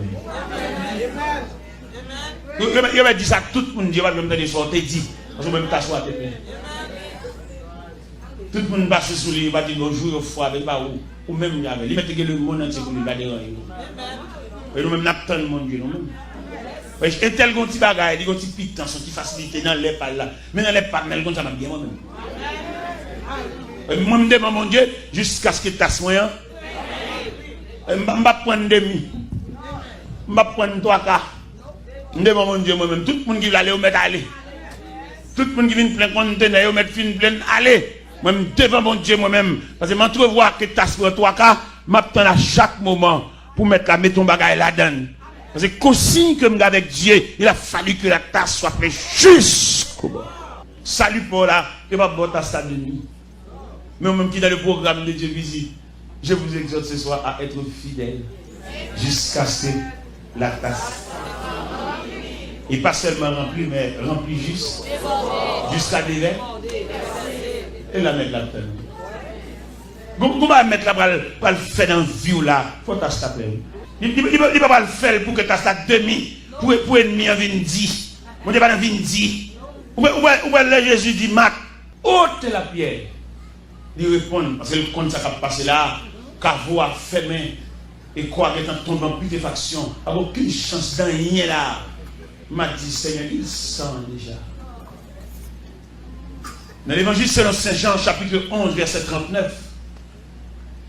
Speaker 1: Il va dire ça, tout le monde dit, va me donner son dit, parce que même t'assoit. Tout le monde passe sous lui, il va dire bonjour, au foie, avec pas ou même il y avait. Il met le monde entier pour lui, il va déranger. Et nous-mêmes, nous attendons le monde, nous-mêmes. Et tel qu'on petit bagaille, il y a un petit piquant, qui facilité dans les pas là. Mais dans les pas, mais comme ça m'a bien moi-même. Moi, je demande mon Dieu, jusqu'à ce que tu as soin. Je ne vais pas prendre demi. Je ne vais pas prendre 3 quarts. Je demande mon Dieu moi-même. Tout le monde qui va aller, au mettre aller. Tout le monde qui vient plein conteneur, au mettre plein aller. Moi, je devant mon Dieu moi-même. Parce que je trouve que tu as soin 3 quarts. Je m'attends à chaque moment pour mettre ton bagage là-dedans. Parce que consigne que je avec Dieu, il a fallu que la tasse soit faite jusqu'au bout. Salut pour là, je ne vais pas boire ta tasse de nuit. Mais même qui dans le programme de Dieu visite, je vous exhorte ce soir à être fidèle jusqu'à ce que la tasse. Et pas seulement remplie, mais remplie jusqu'à déverser. Et la mettre là-dedans. Comment va mettre là pour le faire dans la vie là? Il faut tasse ta plaie. Il ne peut pas le faire pour que tu aies demi, pour ennemi en vindi. Mon Dieu, pas en vindi. Ou bien Jésus dit, Marc, ôte la pierre. Il répond, parce que le compte ça qui passe là, qu'à voir fermé, et quoi que tu tombes en putréfaction, avec aucune chance dans rien là. Il m'a dit, Seigneur, il sent déjà. Dans l'évangile selon Saint Jean, chapitre 11, verset 39,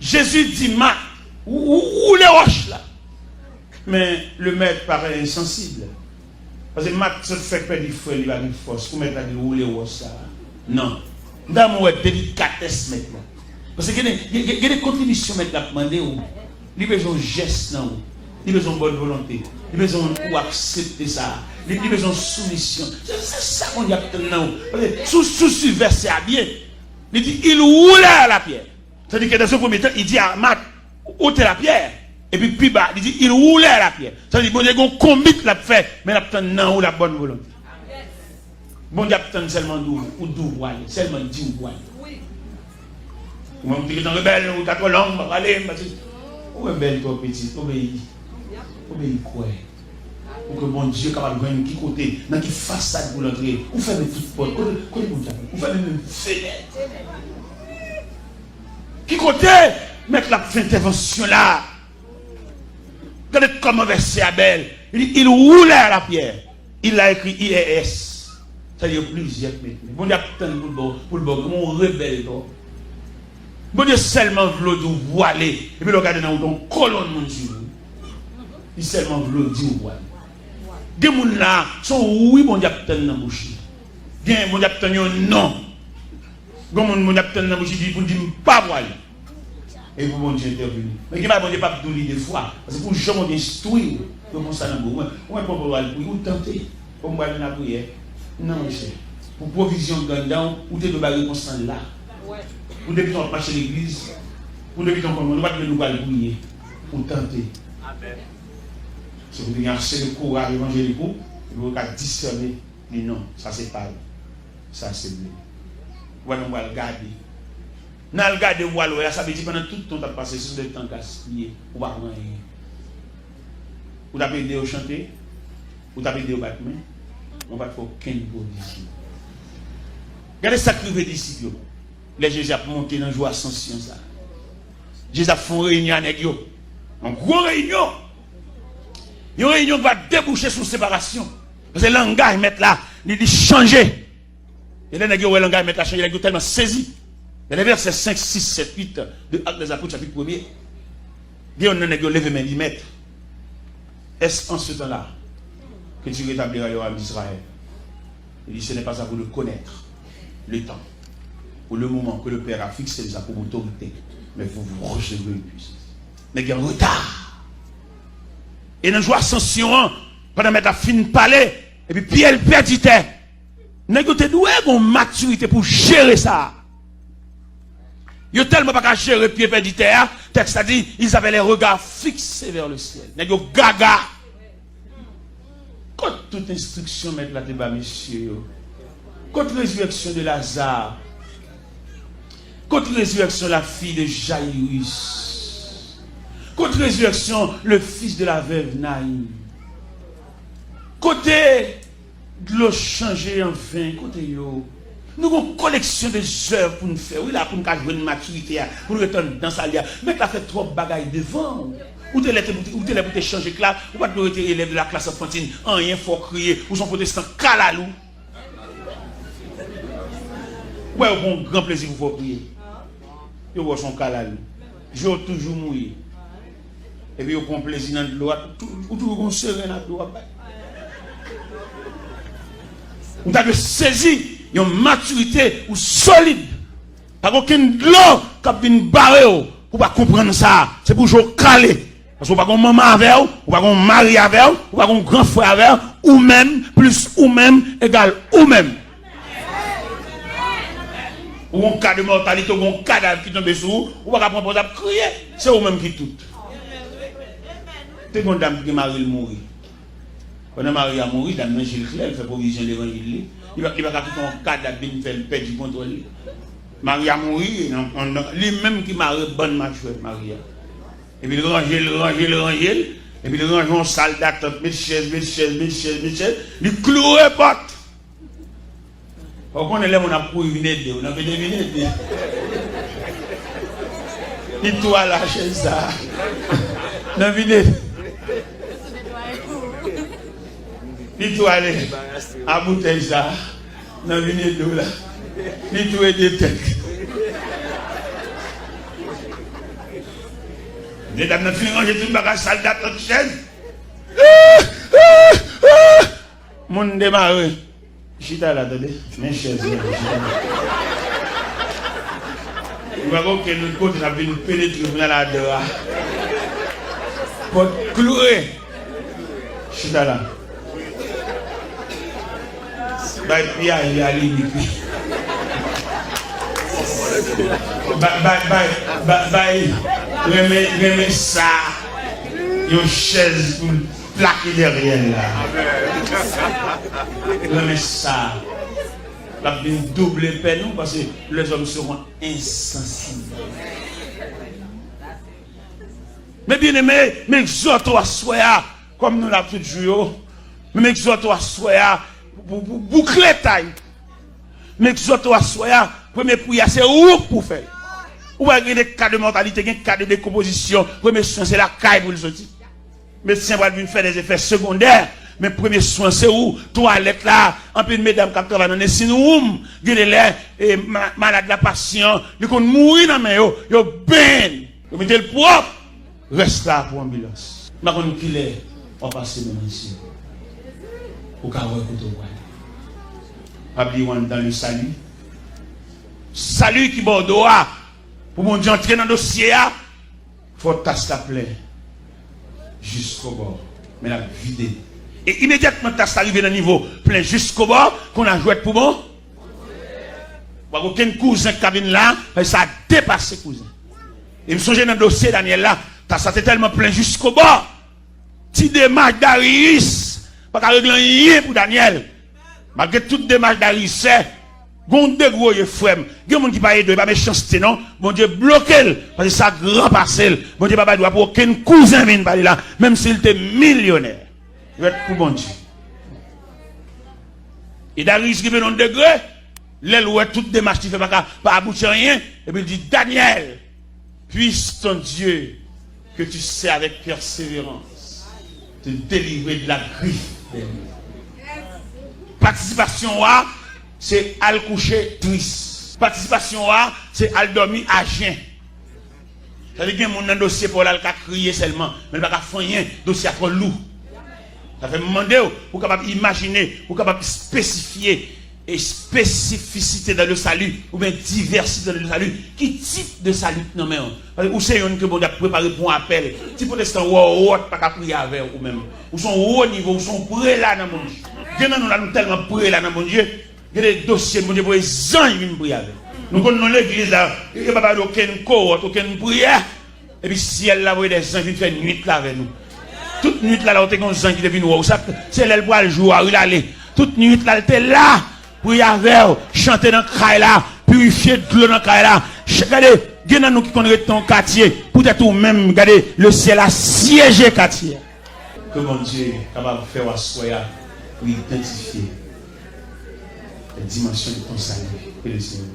Speaker 1: Jésus dit, Marc, où les roches là? Mais le maître paraît insensible. Parce que Marc se fait perdre du feu, il va une force. Pour mettre où les roches là? Non. Dans mon délicatesse maintenant. Parce qu'il y a des contributions maintenant à demander où. Il y a besoin de gestes, il y a besoin de bonne volonté. Il y a besoin d'accepter ça. Il y a besoin de soumission. C'est ça qu'on y a maintenant. Sous verset à bien. Il dit, il roule à la pierre. C'est-à-dire que dans ce premier temps, il dit à Marc, ôtez la pierre. Et puis plus bas, il dit, il roule à la pierre. C'est-à-dire que bon, il y a un combat la fait, mais il y a non la bonne volonté. Bon Dieu attend seulement ou d'ouvrir, seulement d'ouvrir. Ou même tu es dans le rebelle, ou tu as trop long, allez, ou rebelle toi petit, obéis. Obéis quoi? Pour que mon Dieu capable de venir qui côté, dans qui façade pour l'entrée, ou faire des toutes portes, ou faire même fenêtre. Qui côté mettre la intervention là? Regardez comment verset Abel, il roulait à la pierre, il a écrit IES. C'est-à-dire plusieurs maintenant. Bon Dieu attend pour le bon, mon rebelle. Bon Dieu seulement veut dire voiler. Et puis le regardez dans ton colonne mon Dieu. Il seulement veut dire voiler. Des gens là sont oui, bon Dieu attend dans la bouche. Bien, bon Dieu attend non. Bon Dieu attend dans la bouche, il dit pour dire pas voiler. Et pour bon Dieu intervenir. Mais qui va bon Dieu pas douler des fois. Parce que pour jamais instruire, comment ça dans le bon. On est pas pour aller pour tenter. Comme moi dans la prière. Non, monsieur. Pour provision de gandon, ou de barrer constant là. Ou depuis qu'on passe l'église, ou depuis qu'on ne va pas nous brouiller. Pour tenter. Si vous avez assez de courage évangélique, vous pouvez discerner. Mais non, ça c'est pas. Ça c'est bleu. Voilà, on va le garder. Dans le garder, voilà, ça veut dire pendant tout le temps, tu as passé sur le temps gaspillé. Ou pas rien. Ou tu as aidé au chanter, ou tu as aidé au battement. On va faire aucune position. Regardez ça que les disciples. Les Jésus a monté dans la joie ascension. Jésus a fait une réunion avec eux. Une grosse réunion. Une réunion qui va déboucher sur séparation. Parce que le langage, mettre là, il changé. Et là, il y a un langage mettre à changer, il a tellement saisi. Il y a les versets 5, 6, 7, 8 de Actes des Apôtres, chapitre 1er. Il y a un levé main, il met. Est-ce en ce temps-là que tu rétabliras le roi d'Israël? Il dit, ce n'est pas à vous de connaître le temps ou le moment que le Père a fixé déjà pour autorité, mais vous vous recevrez une puissance. Mais il y a un retard. Et dans joie ascension, pendant mettre à fin de parler, et puis Pierre perdit. N'est-ce pas doué une maturité pour gérer ça? Ils ont tellement pas gérer Pierre perdit. Texte a dit, ils avaient les regards fixés vers le ciel. N'est-ce pas gaga? Quand toute instruction mettre la débat, messieurs, contre la résurrection de Lazare, contre la résurrection de la fille de Jaïrus, contre la résurrection le fils de la veuve Naïm, côté de l'eau changée en vin, côté yo, nous avons une collection de œuvres pour nous faire, oui, là, pour nous avoir une maturité, pour nous retourner dans sa lia, mais tu as fait trop de bagailles devant. Ou tu es là pour te changer de classe, ou pas tu es élève de la classe enfantine, rien faut crier, ou son protestant calalou. Ouais, au bon grand plaisir vous faut prier. Yo vois son calalou. J'ai toujours mouillé. Et puis au bon plaisir dans l'eau, ou toujours on serein dans l'eau. On t'a de saisir une maturité ou solide. Pas aucune l'eau qui vient barrer pour pas comprendre ça. C'est pour jouer calé. Parce qu'on pas qu'on maman avec ou pas qu'on mari avec ou pas qu'on grand frère avec ou même plus ou même égal ou même. Ou un cas de mortalité ou un cadavre qui tombe sous ou pas qu'on prendre crier, c'est ou même qui tout. T'es une dame qui marie le mourir. Quand Marie a mouru, dame Gilles Claire fait provision de l'évangile. Il va pas tout un cadavre bien faire perdre du contrôle. Marie a mouru, lui-même qui marie bonne marche Marie. Et puis il range, et puis il range en salle d'attente, mille chaises, il cloue les portes. Quand on est là, on a pour venir, on a deviné. Il toit la chaise ça. Non, venez. Il toit aller à bouteille ça. Non, venez d'où là. Il toit des têtes. Les dames n'ont fini de ranger tout le bagage salle d'attente chaise. Mon démarre. Chita là, attendez. Mes chaises. Il va voir que l'autre côté a vu pénétrer dans la dehors. Pour clouer. Chita là. Bye, Pierre, il est à l'iniquité. Bye. Remets ça, une chaise pour plaquer derrière là. Remets ça. La bien double peine parce que les hommes seront insensibles. Mais bien aimé, mais exhorte à soi, comme nous l'avons toujours joué, mais exhorte à soi pour boucler taille. Mais exhorte à soi, premier prière, c'est où pour faire. Ou il y a des cas de mortalité, des cas de décomposition. Premier soin, c'est la caille pour le sortir. Médecin va venir faire des effets secondaires. Mais premier soin, c'est où? Toilette là, un peu de mesdames qui travaillent dans les sinoumes, et malade la patient, ils vont mourir dans les mains, ils ben, ils mettez le propre, reste là pour l'ambulance. Je ne sais pas qui est, on va passer même ici. Pour qu'on voit le pas oublier dans le salut. Salut qui bordeaux. Pour mon Dieu entrer dans le dossier, il faut tasser la plaie jusqu'au bord. Mais la vider. Et immédiatement, tasse arrivé dans le niveau plein jusqu'au bord, qu'on a joué pour bon. Il n'y a aucun cousin qui vient là, ça a dépassé cousin. Et je me souviens dans le dossier, Daniel là, tasse était tellement plein jusqu'au bord. Ti démarche d'Arius, pas qu'à régler rien pour Daniel. Malgré toute démarche d'Arius, c'est. Gon de gros frère, gen moun qui pas aider, pas méchanceté non, bon Dieu bloqué parce que ça grand parcelle. Bon Dieu pas doit pour aucun cousin vienne parler là, même s'il était millionnaire. Il va être pour bon Dieu. Et Darius qui vient dans degré, l'aile ouais toute démarche qui fait pas aboutir rien et puis il dit Daniel, puisse ton Dieu que tu sais avec persévérance te délivrer de la griffe. Participation, c'est à coucher triste. Participation, c'est à dormir à jeun. C'est-à-dire qu'il y a un dossier pour aller crier seulement, mais il n'y a pas rien, dossier trop lourd. Ça fait demander, pour capable imaginer, pour capable spécifier et spécificité dans le salut, ou bien diversité dans le salut. Qui type de salut non mais ou c'est une que vous avez préparé pour un appel. Si protestant ou pas qu'à prier avec ou même. Ou sont au haut niveau, ou sont prêts là dans mon Dieu. Dieu nous tellement prêts là dans mon Dieu. Il y a des dossiers mon Dieu pour les gens qui viennent prier avec. Nous connaissons l'église là, il n'y a pas aucune cohorte, aucune prière. Et puis si elle là, des gens qui viennent faire nuit là avec nous. Toute nuit là, on a des gens qui viennent voir. C'est elle pour le jour, il allait. Toute nuit là, elle était là. Prier avec, chanter dans le caille là, purifier de l'eau dans le caille là. Regardez, il y a nous qui connaissons ton quartier. Peut-être ou même, regardez, le ciel a siégé quartier. Que mon Dieu est capable de faire assoya pour identifier la dimension de ton salut. Que le Seigneur.